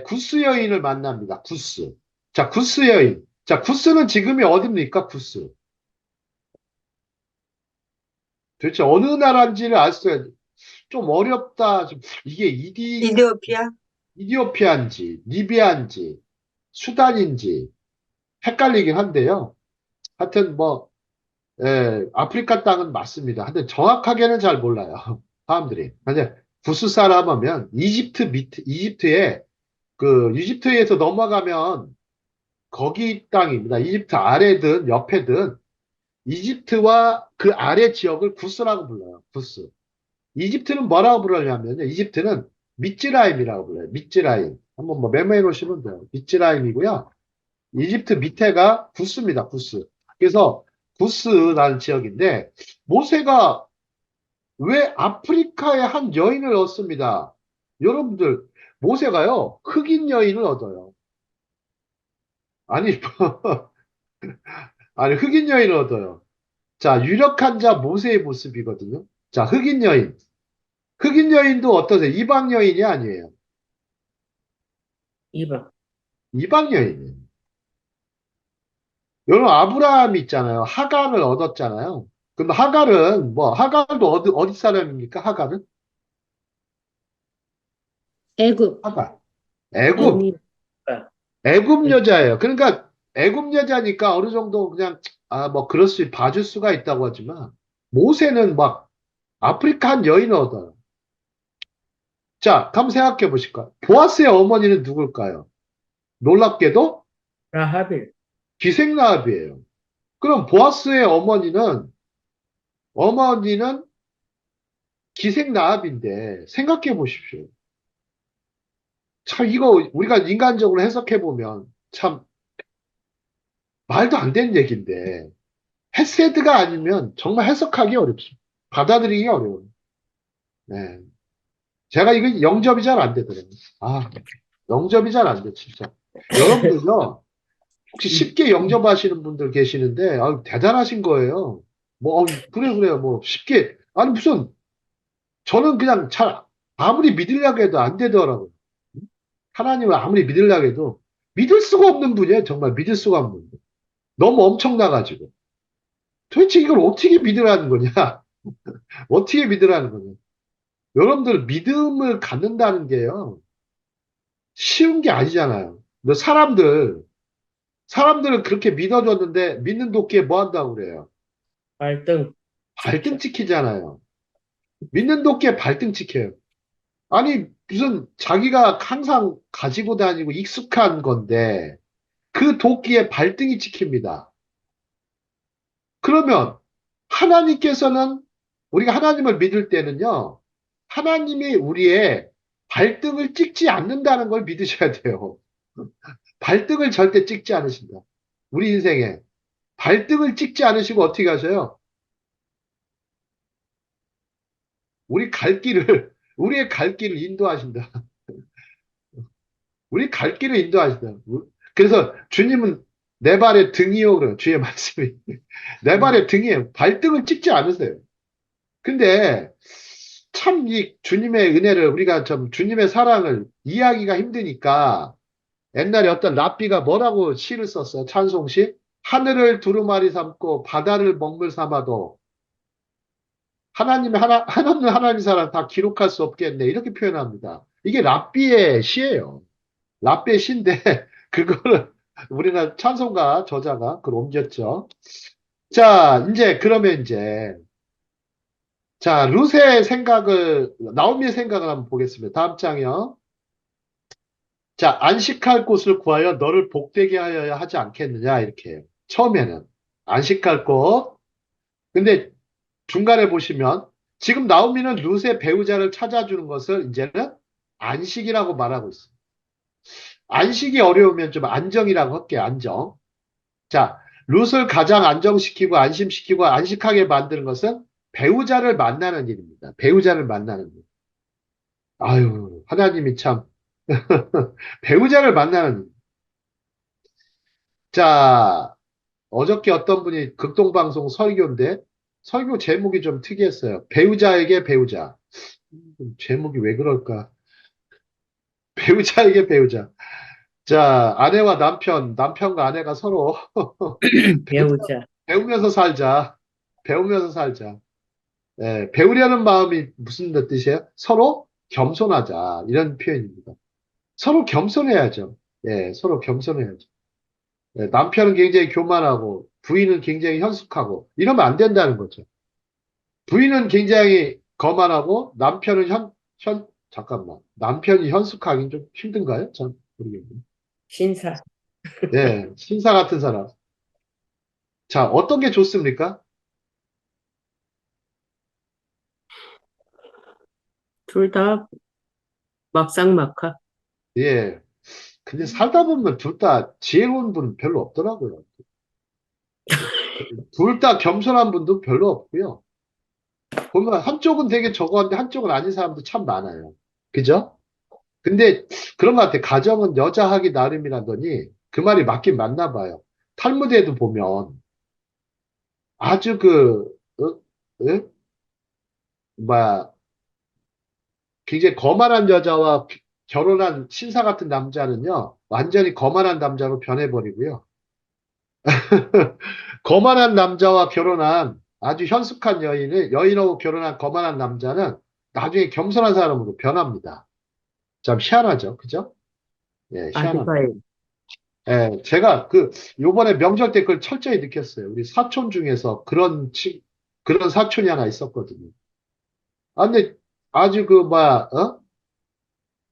구스 여인을 만납니다. 구스. 자, 구스 여인. 자, 구스는 지금이 어딥니까? 구스. 도대체 어느 나라인지를 알 수가 좀 어렵다. 이게 이디오피아? 이디오피아인지, 리비아인지, 수단인지 헷갈리긴 한데요. 하여튼 뭐, 아프리카 땅은 맞습니다. 근데 정확하게는 잘 몰라요. 사람들이. 근데 구스 사람 하면 이집트에 이집트에서 넘어가면 거기 땅입니다. 이집트 아래든 옆에든 이집트와 그 아래 지역을 구스라고 불러요. 구스. 이집트는 뭐라고 부르냐면요. 이집트는 미찌라임이라고 불러요. 미찌라임. 한번 뭐 메모해 놓으시면 돼요. 미찌라임이고요. 이집트 밑에가 구스입니다. 구스. 그래서 구스라는 지역인데 모세가 왜 아프리카에 한 여인을 얻습니다. 여러분들 모세가요. 흑인 여인을 얻어요. 아니 아니 흑인 여인을 얻어요. 자, 유력한 자 모세의 모습이거든요. 자, 흑인 여인. 흑인 여인도 어떠세요? 이방 여인이 아니에요. 2번. 이방 여인이에요. 여러분, 아브라함 있잖아요. 하갈을 얻었잖아요. 그럼 하갈은, 하갈도 어디 사람입니까? 하갈은? 애굽. 하갈. 애굽. 이미 애굽 여자예요. 그러니까 애굽 여자니까 어느 정도 그냥, 봐줄 수가 있다고 하지만, 모세는 막 아프리카 한 여인을 얻어요. 자, 한번 생각해 보실까요? 보아스의 어머니는 누굴까요? 놀랍게도 라하빌. 기생라합이에요. 그럼 보아스의 어머니는 기생라합인데 생각해 보십시오. 참 이거 우리가 인간적으로 해석해 보면 참 말도 안 되는 얘기인데 헤세드가 아니면 정말 해석하기 어렵습니다. 받아들이기 어려워요. 네. 제가 이거 영접이 잘 안 되더라고요. 영접이 잘 안 돼, 진짜. 여러분들요, 혹시 쉽게 영접하시는 분들 계시는데, 대단하신 거예요. 그래요. 쉽게. 아니, 저는 그냥 아무리 믿으려고 해도 안 되더라고요. 하나님을 아무리 믿으려고 해도 믿을 수가 없는 분이에요. 정말 믿을 수가 없는 분. 너무 엄청나가지고. 도대체 이걸 어떻게 믿으라는 거냐? 어떻게 믿으라는 거냐? 여러분들 믿음을 갖는다는 게요. 쉬운 게 아니잖아요. 근데 사람들은 그렇게 믿어줬는데 믿는 도끼에 뭐 한다고 그래요? 발등. 발등 찍히잖아요. 믿는 도끼에 발등 찍혀요. 아니, 무슨 자기가 항상 가지고 다니고 익숙한 건데 그 도끼에 발등이 찍힙니다. 그러면 하나님께서는 우리가 하나님을 믿을 때는요. 하나님이 우리의 발등을 찍지 않는다는 걸 믿으셔야 돼요. 발등을 절대 찍지 않으신다. 우리 인생에 발등을 찍지 않으시고 어떻게 하셔요? 우리의 갈 길을 인도하신다. 우리 갈 길을 인도하신다. 그래서 주님은 내 발의 등이요. 그래요. 주의 말씀이. 내 발의 등이에요. 발등을 찍지 않으세요. 근데 참 이 주님의 은혜를 우리가 좀 주님의 사랑을 이해하기가 힘드니까 옛날에 어떤 랍비가 뭐라고 시를 썼어요? 찬송시? 하늘을 두루마리 삼고 바다를 먹물 삼아도 하나님 사랑 다 기록할 수 없겠네. 이렇게 표현합니다. 이게 랍비의 시예요. 랍비의 시인데 그거를 우리는 찬송가 저자가 그걸 옮겼죠. 자, 자, 나오미의 생각을 한번 보겠습니다. 다음 장이요. 자, 안식할 곳을 구하여 너를 복되게 하여야 하지 않겠느냐, 이렇게 해요. 처음에는. 안식할 곳. 근데 중간에 보시면, 지금 나오미는 룻의 배우자를 찾아주는 것을 이제는 안식이라고 말하고 있습니다. 안식이 어려우면 좀 안정이라고 할게요, 안정. 자, 룻을 가장 안정시키고 안심시키고 안식하게 만드는 것은 배우자를 만나는 일입니다. 배우자를 만나는 일. 아유, 하나님이 참 배우자를 만나는 일. 자, 어저께 어떤 분이 극동방송 설교인데 설교 제목이 좀 특이했어요. 배우자에게 배우자. 제목이 왜 그럴까? 배우자에게 배우자. 자, 아내와 남편, 남편과 아내가 서로 배우자. 배우면서 살자. 배우면서 살자. 예, 배우려는 마음이 무슨 뜻이에요? 서로 겸손하자. 이런 표현입니다. 서로 겸손해야죠. 예, 서로 겸손해야죠. 예, 남편은 굉장히 교만하고 부인은 굉장히 현숙하고 이러면 안 된다는 거죠. 부인은 굉장히 거만하고 남편은 잠깐만. 남편이 현숙하긴 좀 힘든가요? 전 모르겠네요. 신사. 예, 신사 같은 사람. 자, 어떤 게 좋습니까? 둘 다 막상막하. 예. 근데 살다 보면 둘 다 지혜로운 분 별로 없더라고요. 둘 다 겸손한 분도 별로 없고요. 보면 한쪽은 되게 저거한데 한쪽은 아닌 사람도 참 많아요. 그죠? 근데 그런 것 같아. 가정은 여자 하기 나름이라더니 그 말이 맞긴 맞나 봐요. 탈무드에도 보면 아주 어? 뭐야, 굉장히 거만한 여자와 결혼한 신사 같은 남자는요, 완전히 거만한 남자로 변해버리고요. 거만한 남자와 결혼한 아주 현숙한 여인하고 결혼한 거만한 남자는 나중에 겸손한 사람으로 변합니다. 참 희한하죠. 그죠? 예, 희한합니다. 아드바이. 예, 제가 요번에 명절 때 그걸 철저히 느꼈어요. 우리 사촌 중에서 그런 사촌이 하나 있었거든요. 아, 근데 아주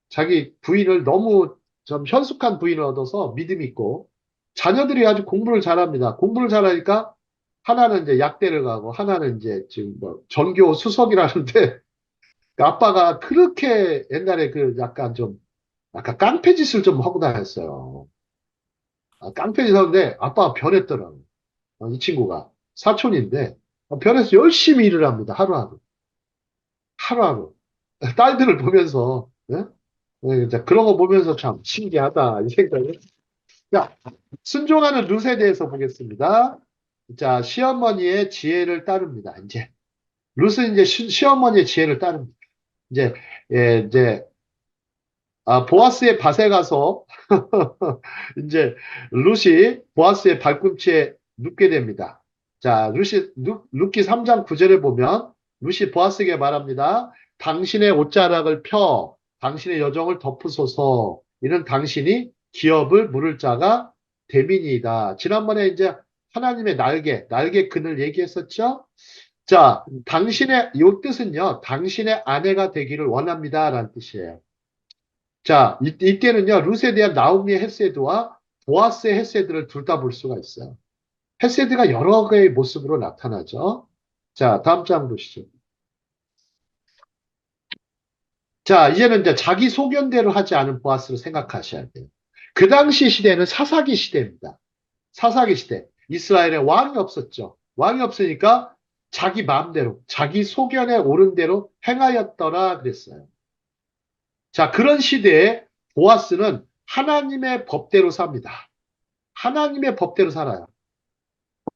자기 부인을 너무 좀 현숙한 부인을 얻어서 믿음 있고, 자녀들이 아주 공부를 잘합니다. 공부를 잘하니까 하나는 이제 약대를 가고 하나는 이제 지금 전교 수석이라는데 그 아빠가 그렇게 옛날에 약간 깡패 짓을 좀 하고 다녔어요. 깡패 짓 하는데 아빠가 변했더라고요. 이 친구가 사촌인데 변해서 열심히 일을 합니다. 하루하루. 하루하루. 딸들을 보면서 예? 이제 그런 거 보면서 참 신기하다 이 생각을. 자, 순종하는 룻에 대해서 보겠습니다. 자, 시어머니의 지혜를 따릅니다. 이제 룻은 이제 시어머니의 지혜를 따릅니다. 이제 이제 보아스의 밭에 가서 이제 룻이 보아스의 발꿈치에 눕게 됩니다. 자, 룻기 3장 9절에 보면 룻이 보아스에게 말합니다. 당신의 옷자락을 펴 당신의 여정을 덮으소서. 이는 당신이 기업을 물을 자가 됨이니이다. 지난번에 이제 하나님의 날개 그늘 얘기했었죠? 자, 요 뜻은요, 당신의 아내가 되기를 원합니다. 라는 뜻이에요. 자, 이때는요, 룻에 대한 나오미의 헤세드와 보아스의 헤세드를 둘 다 볼 수가 있어요. 헤세드가 여러 개의 모습으로 나타나죠. 자, 다음 장 보시죠. 자, 이제는 이제 자기 소견대로 하지 않은 보아스를 생각하셔야 돼요. 그 당시 시대는 사사기 시대입니다. 사사기 시대. 이스라엘에 왕이 없었죠. 왕이 없으니까 자기 마음대로, 자기 소견에 옳은 대로 행하였더라 그랬어요. 자, 그런 시대에 보아스는 하나님의 법대로 삽니다. 하나님의 법대로 살아요.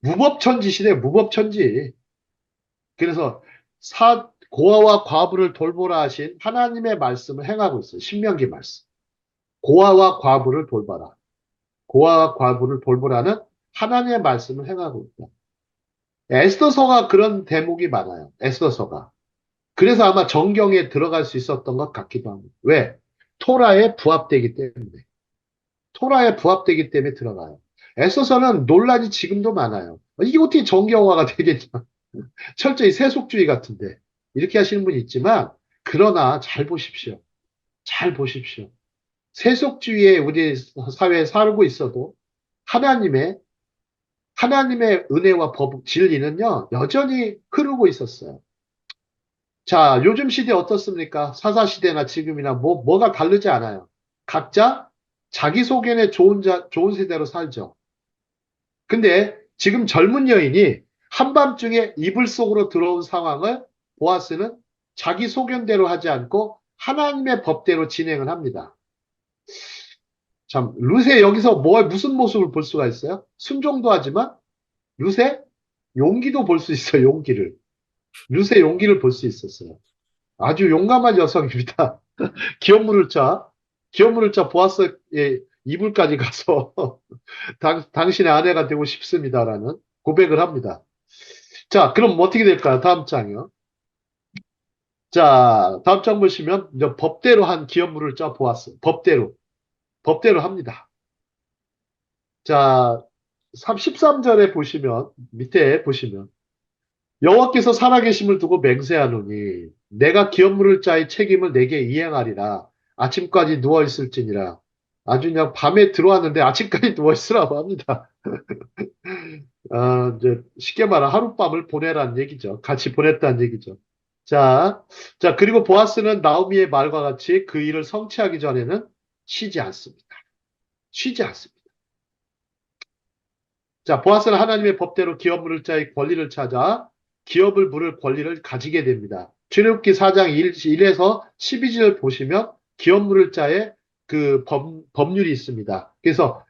무법천지 시대, 무법천지. 그래서 고아와 과부를 돌보라 하신 하나님의 말씀을 행하고 있어요. 신명기 말씀. 고아와 과부를 돌봐라. 고아와 과부를 돌보라는 하나님의 말씀을 행하고 있다. 에스더서가 그런 대목이 많아요. 에스더서가. 그래서 아마 정경에 들어갈 수 있었던 것 같기도 합니다. 왜? 토라에 부합되기 때문에. 토라에 부합되기 때문에 들어가요. 에스더서는 논란이 지금도 많아요. 이게 어떻게 정경화가 되겠냐. 철저히 세속주의 같은데. 이렇게 하시는 분이 있지만, 그러나 잘 보십시오. 잘 보십시오. 세속주의에 우리 사회에 살고 있어도 하나님의 은혜와 진리는요, 여전히 흐르고 있었어요. 자, 요즘 시대 어떻습니까? 사사시대나 지금이나 뭐가 다르지 않아요. 각자 자기 소견에 좋은 세대로 살죠. 근데 지금 젊은 여인이 한밤중에 이불 속으로 들어온 상황을 보아스는 자기 소견대로 하지 않고 하나님의 법대로 진행을 합니다. 참, 룻의 여기서 무슨 모습을 볼 수가 있어요? 순종도 하지만 룻의 용기도 볼 수 있어요, 용기를. 룻의 용기를 볼 수 있었어요. 아주 용감한 여성입니다. 기업물을 짜 보아스의 이불까지 가서 당신의 아내가 되고 싶습니다라는 고백을 합니다. 자, 그럼 어떻게 될까요? 다음 장이요. 자, 다음 장 보시면 이제 법대로 한 기업물을 짜 보았어요. 법대로 합니다. 자, 13절에 보시면 밑에 보시면 여호와께서 살아계심을 두고 맹세하노니 내가 기업물을 짜의 책임을 내게 이행하리라. 아침까지 누워 있을지니라. 아주 그냥 밤에 들어왔는데 아침까지 누워 있으라고 합니다. 이제 쉽게 말하면 하룻밤을 보내라는 얘기죠. 같이 보냈다는 얘기죠. 자, 그리고 보아스는 나오미의 말과 같이 그 일을 성취하기 전에는 쉬지 않습니다. 쉬지 않습니다. 자, 보아스는 하나님의 법대로 기업물을 짜의 권리를 찾아 기업을 물을 권리를 가지게 됩니다. 출애굽기 4장 1에서 12절 보시면 기업물을 짜의 그 법률이 있습니다. 그래서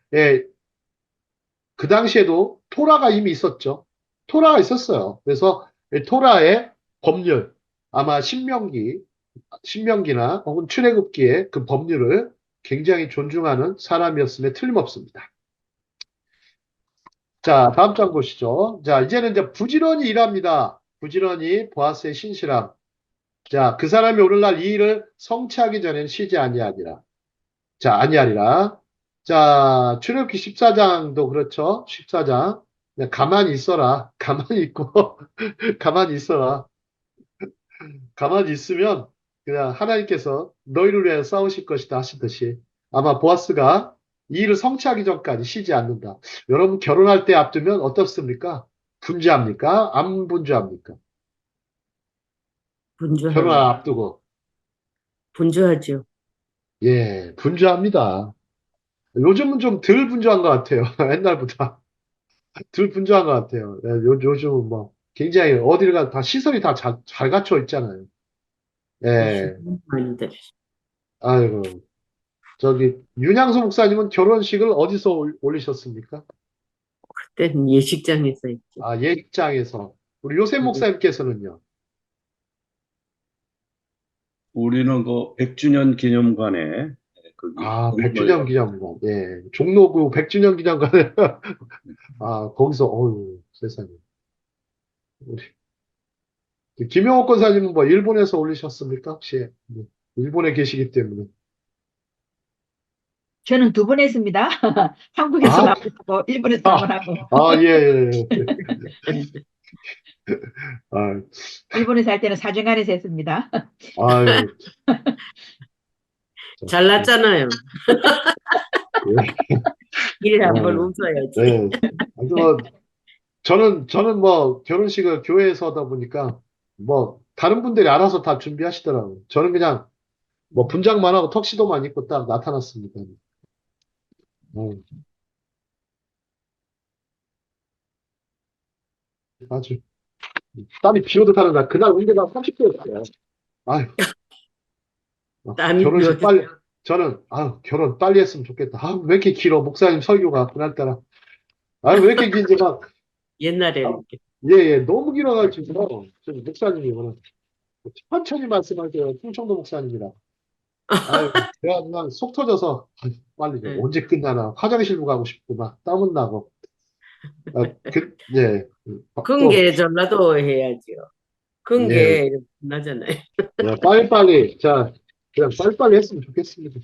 그 당시에도 토라가 이미 있었죠. 토라가 있었어요. 그래서 토라의 법률, 아마 신명기나 혹은 출애굽기의 그 법률을 굉장히 존중하는 사람이었음에 틀림없습니다. 자, 다음 장 보시죠. 자, 이제는 이제 부지런히 일합니다. 부지런히 보아스의 신실함. 자, 그 사람이 오늘날 이 일을 성취하기 전에는 쉬지 아니하리라. 자, 아니하리라. 자, 출애굽기 14장도 그렇죠. 14장. 그냥 가만히 있어라. 가만히 있고, 가만히 있어라. 가만히 있으면 그냥 하나님께서 너희를 위해 싸우실 것이다 하시듯이 아마 보아스가 이 일을 성취하기 전까지 쉬지 않는다. 여러분 결혼할 때 앞두면 어떻습니까? 분주합니까? 안 분주합니까? 결혼 분주하죠. 앞두고. 분주하죠. 예, 분주합니다. 요즘은 좀 덜 분주한 것 같아요. 옛날보다. 덜 분주한 것 같아요. 예, 요즘은 뭐 굉장히 어디를 가도 다 시설이 다 잘 갖춰 있잖아요. 예, 많이들. 아이고. 저기 윤양수 목사님은 결혼식을 어디서 올리셨습니까? 그때는 예식장에서 했죠. 아, 예식장에서. 우리 요셉 목사님께서는요. 우리는 그 100주년 기념관에 거기 아, 100주년 기념관. 예. 종로구 100주년 기념관에 아, 거기서 어유, 세상에. 우리 김영옥 권사님은 뭐 일본에서 올리셨습니까? 혹시 일본에 계시기 때문에. 저는 두 번 했습니다. 한국에서 아, 한 번 하고 일본에서 한 번 하고 예, 예, 예. 아, 일본에서 할 때는 사정안에서 했습니다. 아유. 잘났잖아요. 예, 일에 한번 예, 웃어야지. 예. 아주 뭐 저는 뭐 결혼식을 교회에서 하다 보니까 뭐 다른 분들이 알아서 다 준비하시더라고요. 저는 그냥 뭐 분장만 하고 턱시도만 입고 딱 나타났습니다. 음, 아주 땀이 비오듯 하는 날 그날 온도가 30도였어요. 아유, 땀이 결혼식 비어도 빨리 결혼 빨리 했으면 좋겠다. 왜 이렇게 길어 목사님 설교가 그날따라. 왜 이렇게 긴지 막 옛날에는 너무 길어가지고 좀 목사님이 오늘 천천히 말씀하세요. 충청도 목사님이라. 내가 그냥 속 터져서 빨리 좀 네. 언제 끝나나 화장실도 가고 싶고 막 땀은 나고 예. 근게 전라도 해야죠. 근게 예, 이렇게 나잖아요. 빨리빨리 그냥 빨리빨리 했으면 좋겠습니다.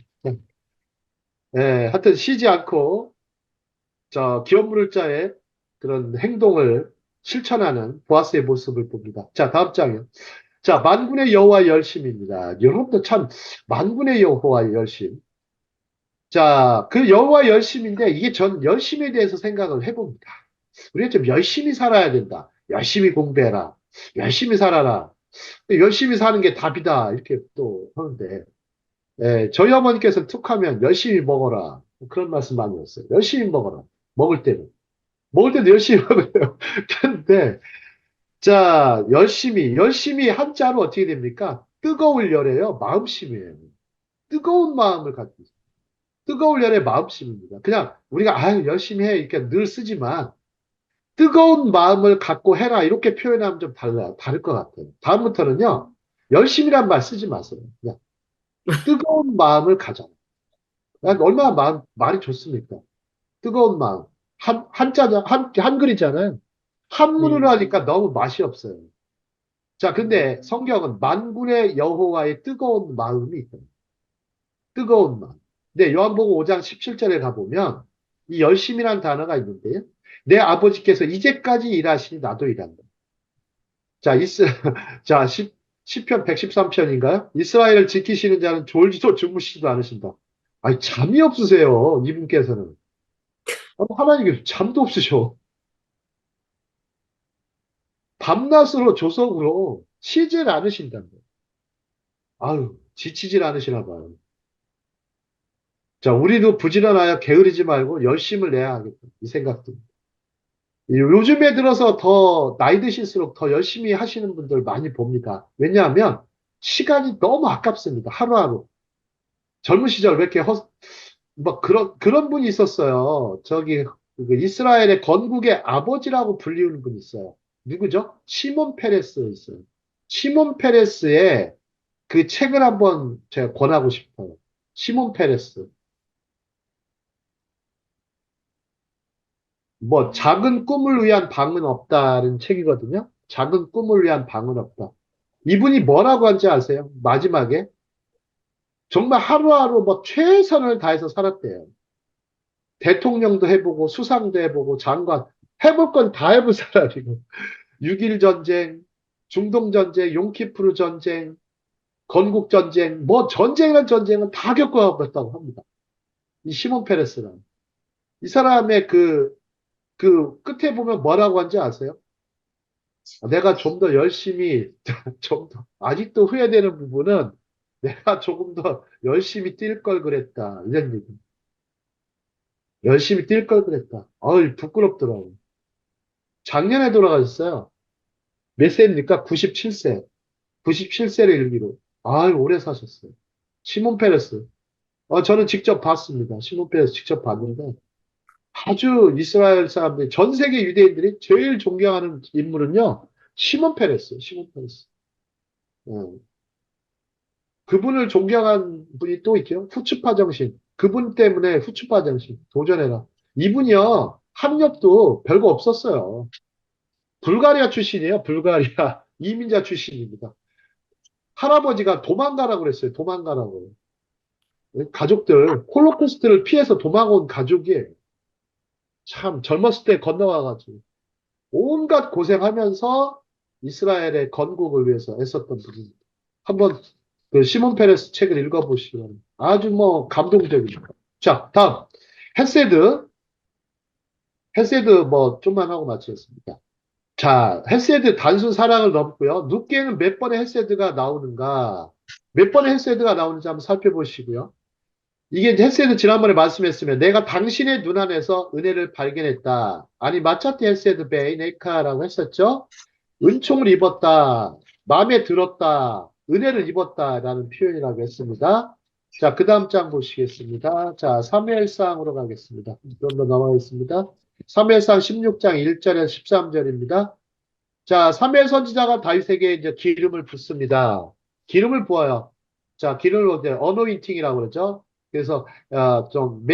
하여튼 쉬지 않고 기업물을 짜의 그런 행동을 실천하는 보아스의 모습을 봅니다. 자, 다음 장이요. 자, 만군의 여호와의 열심입니다. 여러분도 참 만군의 여호와의 열심. 자, 그 여호와의 열심인데 이게 전 열심에 대해서 생각을 해봅니다. 우리가 좀 열심히 살아야 된다. 열심히 공부해라. 열심히 살아라. 열심히 사는 게 답이다. 이렇게 또 하는데, 저희 어머니께서 툭하면 열심히 먹어라. 그런 말씀 많이 했어요. 열심히 먹어라. 먹을 때는. 먹을 때도 열심히 먹어요. 근데, 자, 열심히 한자로 어떻게 됩니까? 뜨거울 열에요. 마음심이에요. 뜨거운 마음을 갖고 있어요. 뜨거울 열의 마음심입니다. 그냥 우리가, 아유, 열심히 해. 이렇게 늘 쓰지만, 뜨거운 마음을 갖고 해라. 이렇게 표현하면 좀 다를 것 같아요. 다음부터는요, 열심히란 말 쓰지 마세요. 그냥 뜨거운 마음을 가져. 얼마나 말이 좋습니까? 뜨거운 마음. 한글이잖아요. 한문으로 네. 하니까 너무 맛이 없어요. 자, 근데 성경은 만군의 여호와의 뜨거운 마음이 있어요. 뜨거운 마음. 근데 요한복음 5장 17절에 가보면 이 열심이라는 단어가 있는데요. 내 아버지께서 이제까지 일하시니 나도 일한다. 자, 자, 시편 113편인가요? 이스라엘을 지키시는 자는 졸지도 주무시지도 않으신다. 아니, 잠이 없으세요, 이분께서는. 하나님께서 잠도 없으셔. 밤낮으로 조석으로 쉬질 않으신다는 거예요. 아유, 지치질 않으시나 봐요. 자, 우리도 부지런하여 게으르지 말고 열심을 내야 하겠다. 이 생각도. 요즘에 들어서 더 나이 드실수록 더 열심히 하시는 분들 많이 봅니다. 왜냐하면 시간이 너무 아깝습니다. 하루하루. 젊은 시절 왜 이렇게 뭐 그런 분이 있었어요. 저기 그 이스라엘의 건국의 아버지라고 불리우는 분이 있어요. 누구죠? 시몬 페레스 있어요. 시몬 페레스의 그 책을 한번 제가 권하고 싶어요. 시몬 페레스. 뭐 작은 꿈을 위한 방은 없다는 책이거든요. 작은 꿈을 위한 방은 없다. 이분이 뭐라고 한지 아세요? 마지막에 정말 하루하루 뭐 최선을 다해서 살았대요. 대통령도 해보고 수상도 해보고 장관 해볼 건 다 해본 사람이고 6.1 전쟁, 중동 전쟁, 용키프르 전쟁, 건국 전쟁, 뭐 전쟁이란 전쟁은 다 겪어봤다고 합니다. 이 시몬 페레스는 이 사람의 그 끝에 보면 뭐라고 한지 아세요? 내가 좀 더 열심히 좀 더 아직도 후회되는 부분은 내가 조금 더 열심히 뛸 걸 그랬다 이런 얘기. 열심히 뛸 걸 그랬다. 어이 부끄럽더라고. 작년에 돌아가셨어요. 몇 세입니까? 97세. 97세를 일기로. 아유, 오래 사셨어요. 시몬 페레스. 저는 직접 봤습니다. 시몬 페레스 직접 봤는데, 아주 이스라엘 사람들이, 전 세계 유대인들이 제일 존경하는 인물은요, 시몬 페레스, 시몬 페레스. 어, 그분을 존경한 분이 또 있죠. 후츠파 정신. 그분 때문에 후츠파 정신. 도전해라. 이분이요, 학력도 별거 없었어요. 불가리아 출신이에요, 불가리아. 이민자 출신입니다. 할아버지가 도망가라고 그랬어요. 도망가라고. 가족들, 홀로코스트를 피해서 도망온 가족이에요. 참, 젊었을 때 건너와가지고, 온갖 고생하면서 이스라엘의 건국을 위해서 애썼던 분입니다. 한번 그 시몬 페레스 책을 읽어보시기 바랍니다. 아주 뭐 감동적입니다. 자, 다음. 헤세드. 헤세드 뭐 좀만 하고 마치겠습니다. 자, 헤세드 단순 사랑을 넘고요. 눕게는 몇 번의 헤세드가 나오는가? 몇 번의 헤세드가 나오는지 한번 살펴보시고요. 이게 이제 헤세드 지난번에 말씀했으면 내가 당신의 눈 안에서 은혜를 발견했다. 아니 마차티 헤세드 베이네카라고 했었죠. 은총을 입었다. 마음에 들었다. 은혜를 입었다라는 표현이라고 했습니다. 자, 그 다음 장 보시겠습니다. 자, 사무엘상으로 가겠습니다. 좀 더 넘어가겠습니다. 사무엘상 16장 1절에서 13절입니다. 자, 사무엘 선지자가 다윗에게 이제 기름을 붓습니다. 기름을 부어요. 자, 기름을 이제 어노인팅이라고 그러죠. 그래서 좀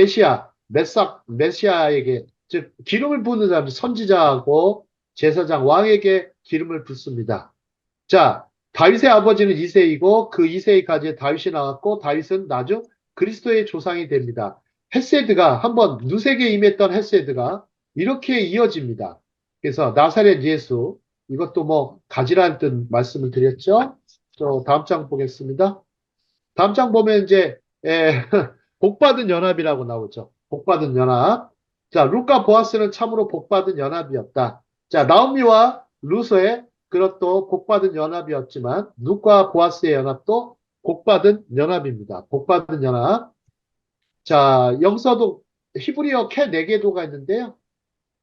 메시아에게 즉 기름을 붓는 사람 선지자하고 제사장 왕에게 기름을 붓습니다. 자, 다윗의 아버지는 이새이고 그 이새의 가지에 다윗이 나왔고 다윗은 나중 그리스도의 조상이 됩니다. 헤세드가 한번 누색에 임했던 헤세드가 이렇게 이어집니다. 그래서 나사렛 예수 이것도 뭐 가지라는 뜻 말씀을 드렸죠. 다음 장 보겠습니다. 다음 장 보면 이제 복받은 연합이라고 나오죠. 복받은 연합. 자, 룻과 보아스는 참으로 복받은 연합이었다. 자, 나오미와 루스의 그것도 복받은 연합이었지만 룻과 보아스의 연합도 복받은 연합입니다. 복받은 연합. 자, 영서도 히브리어 캐 4개 도가 있는데요.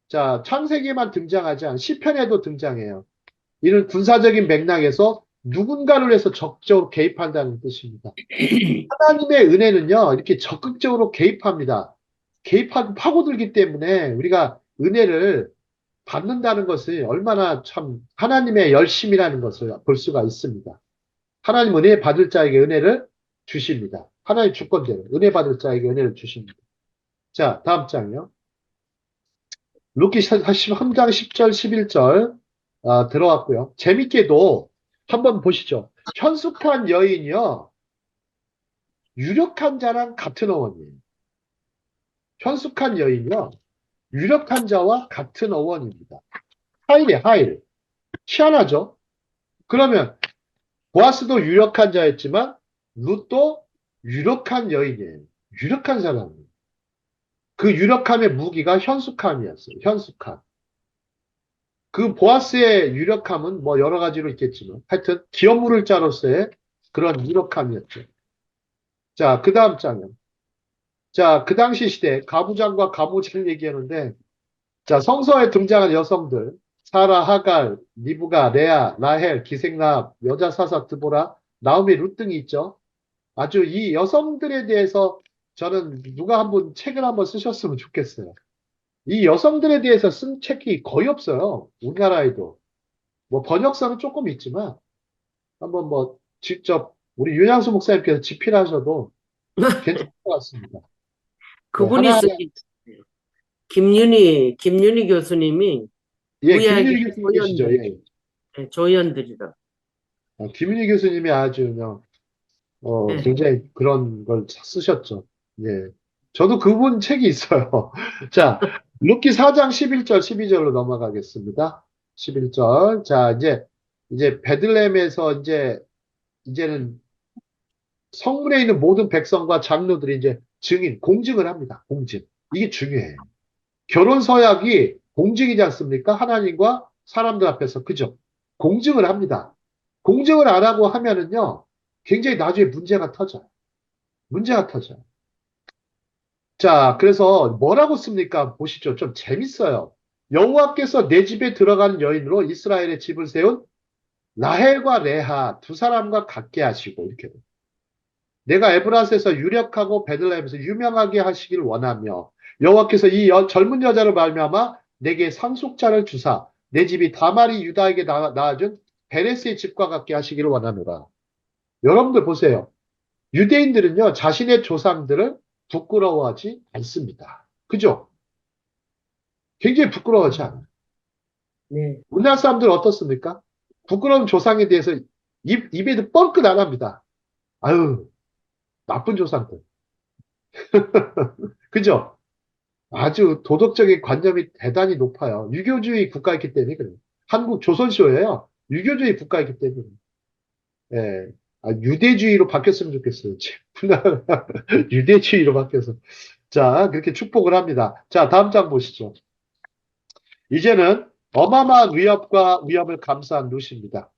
자, 창세기에만 등장하지 않은 시편에도 등장해요. 이는 군사적인 맥락에서 누군가를 위해서 적극적으로 개입한다는 뜻입니다. 하나님의 은혜는요, 이렇게 적극적으로 개입합니다. 개입하고 파고들기 때문에 우리가 은혜를 받는다는 것이 얼마나 참 하나님의 열심이라는 것을 볼 수가 있습니다. 하나님 은혜 받을 자에게 은혜를 주십니다. 하나님 주권대로 은혜 받을 자에게 은혜를 주십니다. 자, 다음 장이요. 루키 3장 10절, 11절 들어왔고요. 재밌게도 한번 보시죠. 현숙한 여인이요. 유력한 자랑 같은 어원이에요. 현숙한 여인이요. 유력한 자와 같은 어원입니다. 하일이에요, 하일. 희한하죠? 그러면 보아스도 유력한 자였지만 룻도 유력한 여인이에요. 유력한 사람이에요. 그 유력함의 무기가 현숙함이었어요. 현숙함. 그 보아스의 유력함은 뭐 여러 가지로 있겠지만 하여튼 기업 물을 자로서의 그런 유력함이었죠. 자, 그 다음 장면. 자, 그 당시 시대 가부장과 가부장 얘기하는데 자, 성서에 등장한 여성들 사라, 하갈, 리브가, 레아, 라헬, 기생라, 여자 사사 드보라, 나오미, 룻 등이 있죠. 아주 이 여성들에 대해서 저는 누가 한번 책을 한번 쓰셨으면 좋겠어요. 이 여성들에 대해서 쓴 책이 거의 없어요. 우리나라에도. 뭐 번역서는 조금 있지만 한번 뭐 직접 우리 윤양수 목사님께서 집필하셔도 괜찮을 것 같습니다. 그분이 하나, 쓰기 김윤희 교수님이 예, 구약의 김윤희 교수님 계시죠? 예. 조연들이라. 김윤희 교수님이 아주 그냥 네. 굉장히 그런 걸 쓰셨죠. 예. 저도 그분 책이 있어요. 자, 룻기 4장 11절, 12절로 넘어가겠습니다. 11절. 자, 이제 베들레헴에서 이제는 성문에 있는 모든 백성과 장로들이 이제 공증을 합니다. 공증. 이게 중요해요. 결혼 서약이 공증이지 않습니까? 하나님과 사람들 앞에서. 그죠? 공증을 합니다. 공증을 안 하고 하면은요, 굉장히 나중에 문제가 터져요. 문제가 터져요. 자, 그래서 뭐라고 씁니까? 보시죠. 좀 재밌어요. 여호와께서 내 집에 들어가는 여인으로 이스라엘의 집을 세운 라헬과 레하 두 사람과 같게 하시고 이렇게. 내가 에브라스에서 유력하고 베들레헴에서 유명하게 하시길 원하며 여호와께서 이 젊은 여자를 말미암아 내게 상속자를 주사 내 집이 다말이 유다에게 낳아준 베레스의 집과 같게 하시기를 원하노라. 여러분들 보세요. 유대인들은요, 자신의 조상들을 부끄러워하지 않습니다. 그죠? 굉장히 부끄러워하지 않아요. 네. 우리나라 사람들은 어떻습니까? 부끄러운 조상에 대해서 입에도 뻥끗 안 합니다. 아유, 나쁜 조상들. 그죠? 아주 도덕적인 관념이 대단히 높아요. 유교주의 국가이기 때문에 그래요. 한국 조선시호예요. 유교주의 국가이기 때문에. 예. 유대주의로 바뀌었으면 좋겠어요. 유대주의로 바뀌어서. 자, 그렇게 축복을 합니다. 자, 다음 장 보시죠. 이제는 어마어마한 위협을 감수한 룻입니다.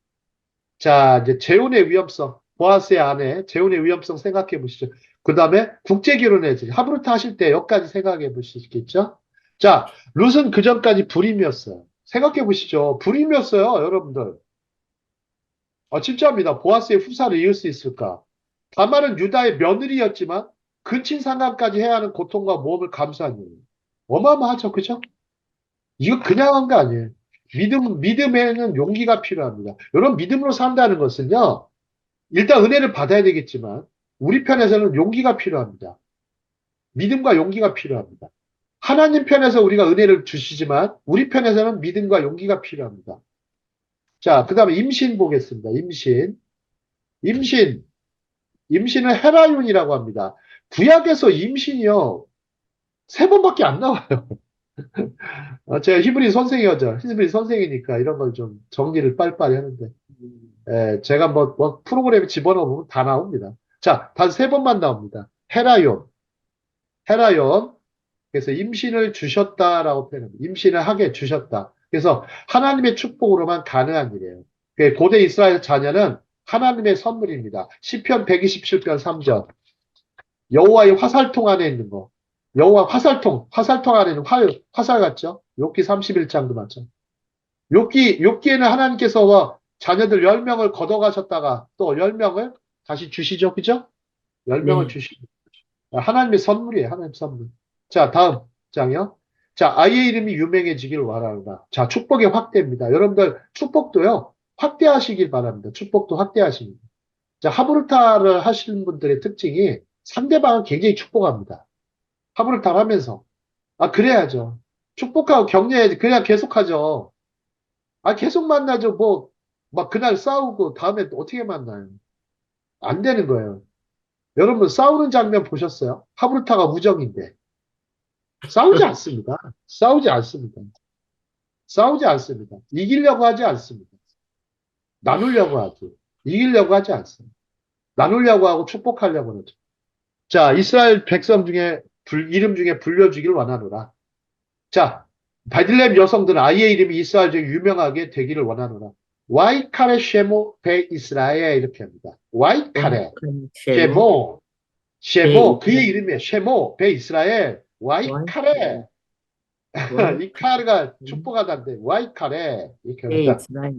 자, 이제 재혼의 위험성, 보아스의 아내, 재혼의 위험성 생각해 보시죠. 그 다음에 국제결혼의 하브루트 하실 때 여기까지 생각해 보시겠죠? 자, 룻은 그 전까지 불임이었어요. 생각해 보시죠. 불임이었어요, 여러분들. 진짜입니다. 보아스의 후사를 이을 수 있을까? 다말은 유다의 며느리였지만 근친 상간까지 해야 하는 고통과 모험을 감수한 일이에요. 어마어마하죠, 그죠? 이거 그냥 한 거 아니에요. 믿음에는 용기가 필요합니다. 여러분, 믿음으로 산다는 것은요, 일단 은혜를 받아야 되겠지만, 우리 편에서는 용기가 필요합니다. 믿음과 용기가 필요합니다. 하나님 편에서 우리가 은혜를 주시지만, 우리 편에서는 믿음과 용기가 필요합니다. 자, 그 다음에 임신 보겠습니다. 임신을 헤라윤이라고 합니다. 구약에서 임신이요, 3번밖에 안 나와요. 제가 히브리 선생이었죠. 히브리 선생이니까 이런 걸 좀 정리를 빨리빨리 하는데, 제가 뭐 프로그램에 집어넣으면 다 나옵니다. 자, 단 3번만 나옵니다. 헤라yon. 그래서 임신을 주셨다라고 표현합니다. 임신을 하게 주셨다. 그래서 하나님의 축복으로만 가능한 일이에요. 고대 이스라엘 자녀는 하나님의 선물입니다. 시편 127편 3절. 여호와의 화살통 안에 있는 거. 여호와 화살통 안에는 화살 같죠? 욥기 31장도 맞죠? 욥기에는 하나님께서 자녀들 10명을 걷어가셨다가 또 10명을 다시 주시죠. 그죠? 10명을 네. 주시죠. 하나님의 선물이에요. 하나님의 선물. 자, 다음 장이요. 자, 아이의 이름이 유명해지길 바랍니다. 자, 축복의 확대입니다. 여러분들 축복도요. 확대하시길 바랍니다. 축복도 확대하십니다. 자, 하브루타를 하시는 분들의 특징이 상대방을 굉장히 축복합니다. 하브루타를 하면서. 그래야죠. 축복하고 격려해야지. 그래야 계속하죠. 계속 만나죠. 막 그날 싸우고 다음에 어떻게 만나요? 안 되는 거예요. 여러분, 싸우는 장면 보셨어요? 하브루타가 우정인데. 싸우지 않습니다. 싸우지 않습니다. 싸우지 않습니다. 이기려고 하지 않습니다. 나누려고 하죠. 이기려고 하지 않습니다. 나누려고 하고 축복하려고 하죠. 자, 이스라엘 백성 중에 이름 중에 불려주기를 원하노라. 자, 베들레헴 여성들은 아이의 이름이 이스라엘 중에 유명하게 되기를 원하노라. 와이카레 쉐모 베 이스라엘 이렇게 합니다. 와이카레 쉐모 그의 이름이에요. 쉐모 베 이스라엘 와이카레 이 카르가 축복하다는데 와이카레 이렇게 네, 합니다. 이스라엘.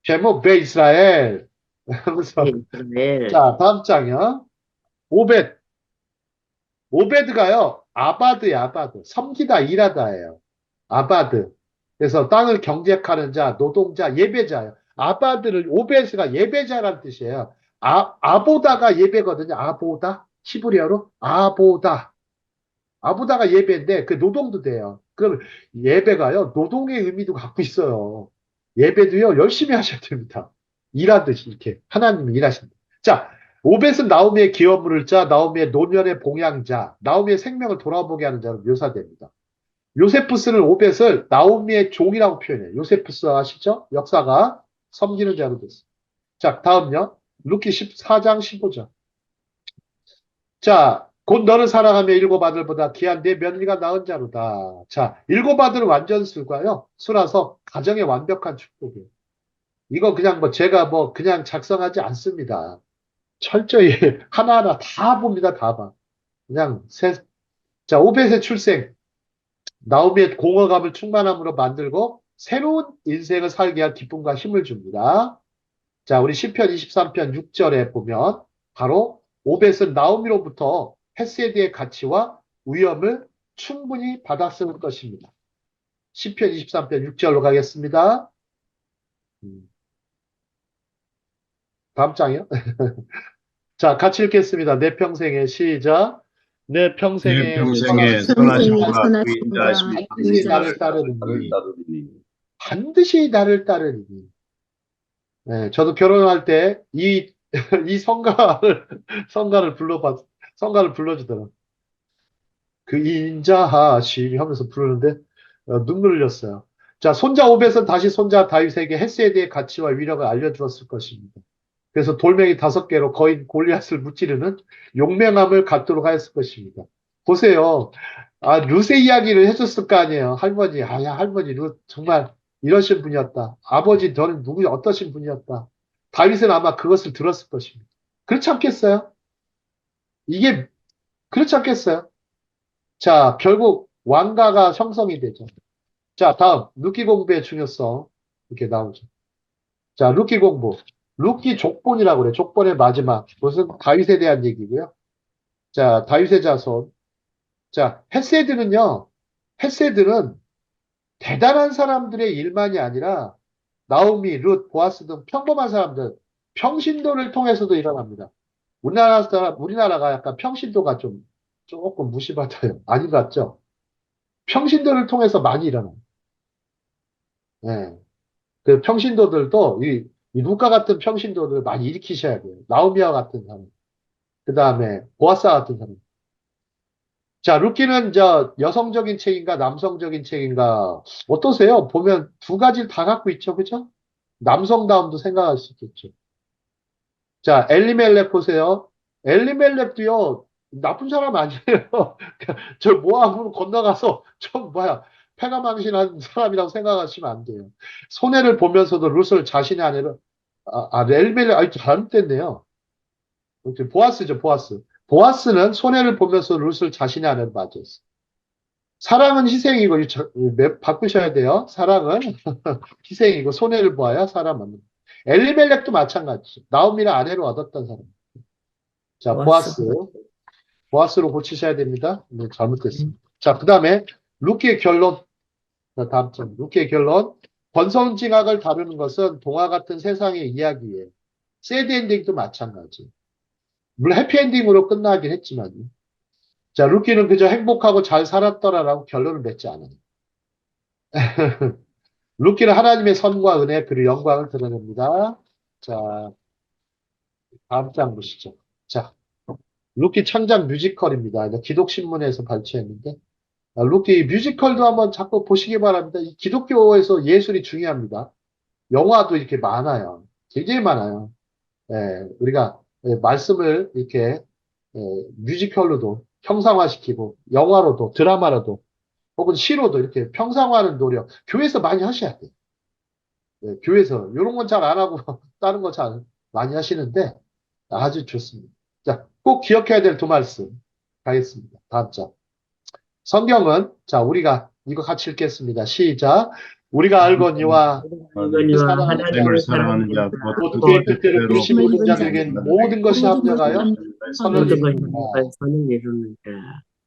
쉐모 베 이스라엘 하면서 네, 이스라엘. 자, 다음 장이요. 오베드가요. 아바드. 섬기다, 일하다예요. 아바드. 그래서 땅을 경작하는 자, 노동자, 예배자예요. 오베드가 예배자라는 뜻이에요. 아보다가 예배거든요. 아보다. 히브리어로 아보다. 아보다가 예배인데 그 노동도 돼요. 그럼 예배가요. 노동의 의미도 갖고 있어요. 예배도요. 열심히 하셔야 됩니다. 일하듯이 이렇게 하나님이 일하신다. 자, 오벳은 나오미의 기업물을 짜, 나오미의 노년의 봉양자, 나오미의 생명을 돌아보게 하는 자로 묘사됩니다. 요세푸스는 오벳을 나오미의 종이라고 표현해요. 요세푸스 아시죠? 역사가 섬기는 자로 됐어요. 자, 다음요. 루키 14장 15절. 자, 곧 너를 사랑하며 일곱 아들보다 귀한 내 며느리가 낳은 자로다. 자, 일곱 아들은 완전술과요. 수라서 가정의 완벽한 축복이에요. 이거 그냥 제가 그냥 작성하지 않습니다. 철저히 하나하나 다 봅니다. 다 봐. 자, 오벳의 출생. 나오미의 공허감을 충만함으로 만들고 새로운 인생을 살게 할 기쁨과 힘을 줍니다. 자, 우리 시편 23편 6절에 보면 바로 오벳은 나오미로부터 헤세드의 가치와 위엄을 충분히 받았을 것입니다. 시편 23편 6절로 가겠습니다. 다음 장이요. 자, 같이 읽겠습니다. 내 평생에 시작. 내 평생에 평생에 선하심과 의인자심이 반드시 나를 따르니. 반드시 나를 따르니. 네, 저도 결혼할 때 이 성가를 불러주더라고요. 그 인자하심이 하면서 부르는데 눈물을 흘렸어요. 자, 손자 오벳은 다시 손자 다윗에게 헤세드의 가치와 위력을 알려주었을 것입니다. 그래서 돌멩이 5개로 거인 골리앗을 무찌르는 용맹함을 갖도록 하였을 것입니다. 보세요. 룻의 이야기를 해줬을 거 아니에요. 할머니, 야, 할머니, 룻 정말 이러신 분이었다. 아버지, 너는 어떠신 분이었다. 다윗은 아마 그것을 들었을 것입니다. 그렇지 않겠어요? 이게, 그렇지 않겠어요? 자, 결국 왕가가 형성이 되죠. 자, 다음, 룻기 공부의 중요성. 이렇게 나오죠. 자, 룻기 공부. 룻기 족본이라고 그래요. 족본의 마지막. 그것은 다윗에 대한 얘기고요. 자, 다윗의 자손. 자, 헤세드는 대단한 사람들의 일만이 아니라 나오미, 룻, 보아스 등 평범한 사람들, 평신도를 통해서도 일어납니다. 우리나라가 약간 평신도가 조금 무시받아요. 아닌 것 같죠? 평신도를 통해서 많이 일어나요. 네. 그 평신도들도 이 루카 같은 평신도들 많이 일으키셔야 돼요. 나오미와 같은 사람. 그 다음에 보아스와 같은 사람. 자, 루키는 여성적인 책인가 남성적인 책인가 어떠세요? 보면 두 가지를 다 갖고 있죠. 그죠? 남성다움도 생각할 수 있겠죠. 자, 엘리멜렉 보세요. 엘리멜렉도요. 나쁜 사람 아니에요. 저 모압으로 건너가서 패가망신한 사람이라고 생각하시면 안 돼요. 손해를 보면서도 룻을 자신의 아내로 엘리멜렉 잘못됐네요. 보아스죠, 보아스. 보아스는 손해를 보면서 룻을 자신의 아내로 맞았어. 사랑은 희생이고, 바꾸셔야 돼요. 사랑은 희생이고, 손해를 보아야 사람은. 엘리멜렉도 마찬가지죠. 나오미를 아내로 얻었던 사람. 자, 보아스로 고치셔야 됩니다. 네, 잘못됐습니다. 자, 그 다음에 루키의 결론. 자, 다음 점. 루키의 결론. 권선징악을 다루는 것은 동화 같은 세상의 이야기예요. 새드 엔딩도 마찬가지. 물론 해피엔딩으로 끝나긴 했지만. 자, 루키는 그저 행복하고 잘 살았더라라고 결론을 맺지 않아요. 루키는 하나님의 선과 은혜 그리고 영광을 드러냅니다. 자, 다음 장 보시죠. 자, 루키 창작 뮤지컬입니다. 기독신문에서 발췌했는데, 루키 뮤지컬도 한번 자꾸 보시기 바랍니다. 이 기독교에서 예술이 중요합니다. 영화도 이렇게 많아요. 굉장히 많아요. 예, 우리가 말씀을 이렇게 뮤지컬로도 형상화시키고, 영화로도, 드라마로도, 혹은 시로도 이렇게 평상화하는 노력, 교회에서 많이 하셔야 돼요. 예, 교회에서. 이런 건 잘 안 하고, 다른 거 잘 많이 하시는데, 아주 좋습니다. 자, 꼭 기억해야 될 두 말씀 가겠습니다. 다음 장. 성경은, 자, 우리가 이거 같이 읽겠습니다. 시작. 우리가 알거니와 하나님과 하나님을 사랑하는 자, 곧 곧 그의 그의 뜻대로 뜻대로 부르심을 입은 자들에겐 모든 것이 합력하여 선을 모든 것이 이룬다. 선을 이루는다.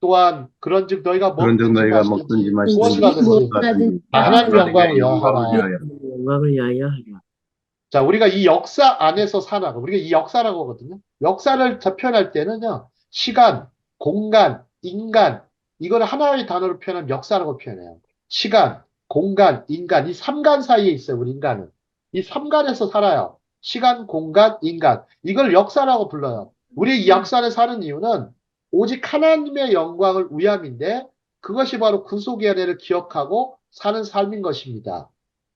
또한 그런즉 너희가 그런즉 너희가 먹든지 먹든지 무엇을 마시든지 하든지 하나님 영광을 위하라. 영광을 위하여 하라. 자, 우리가 이 역사 안에서 살아가. 우리가 이 역사라고 하거든요. 역사를 표현할 때는요, 시간, 공간, 인간, 이거를 하나의 단어로 표현하면 역사라고 표현해요. 시간, 공간, 인간, 이 삼간 사이에 있어요, 우리 인간은. 이 삼간에서 살아요. 시간, 공간, 인간. 이걸 역사라고 불러요. 우리 이 역사를 사는 이유는 오직 하나님의 영광을 위함인데, 그것이 바로 구속의 은혜를 기억하고 사는 삶인 것입니다.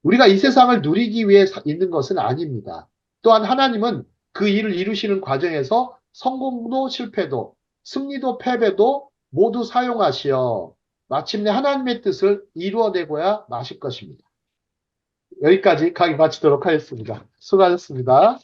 우리가 이 세상을 누리기 위해 있는 것은 아닙니다. 또한 하나님은 그 일을 이루시는 과정에서 성공도 실패도, 승리도 패배도 모두 사용하시어 마침내 하나님의 뜻을 이루어내고야 마실 것입니다. 여기까지 강의 마치도록 하겠습니다. 수고하셨습니다.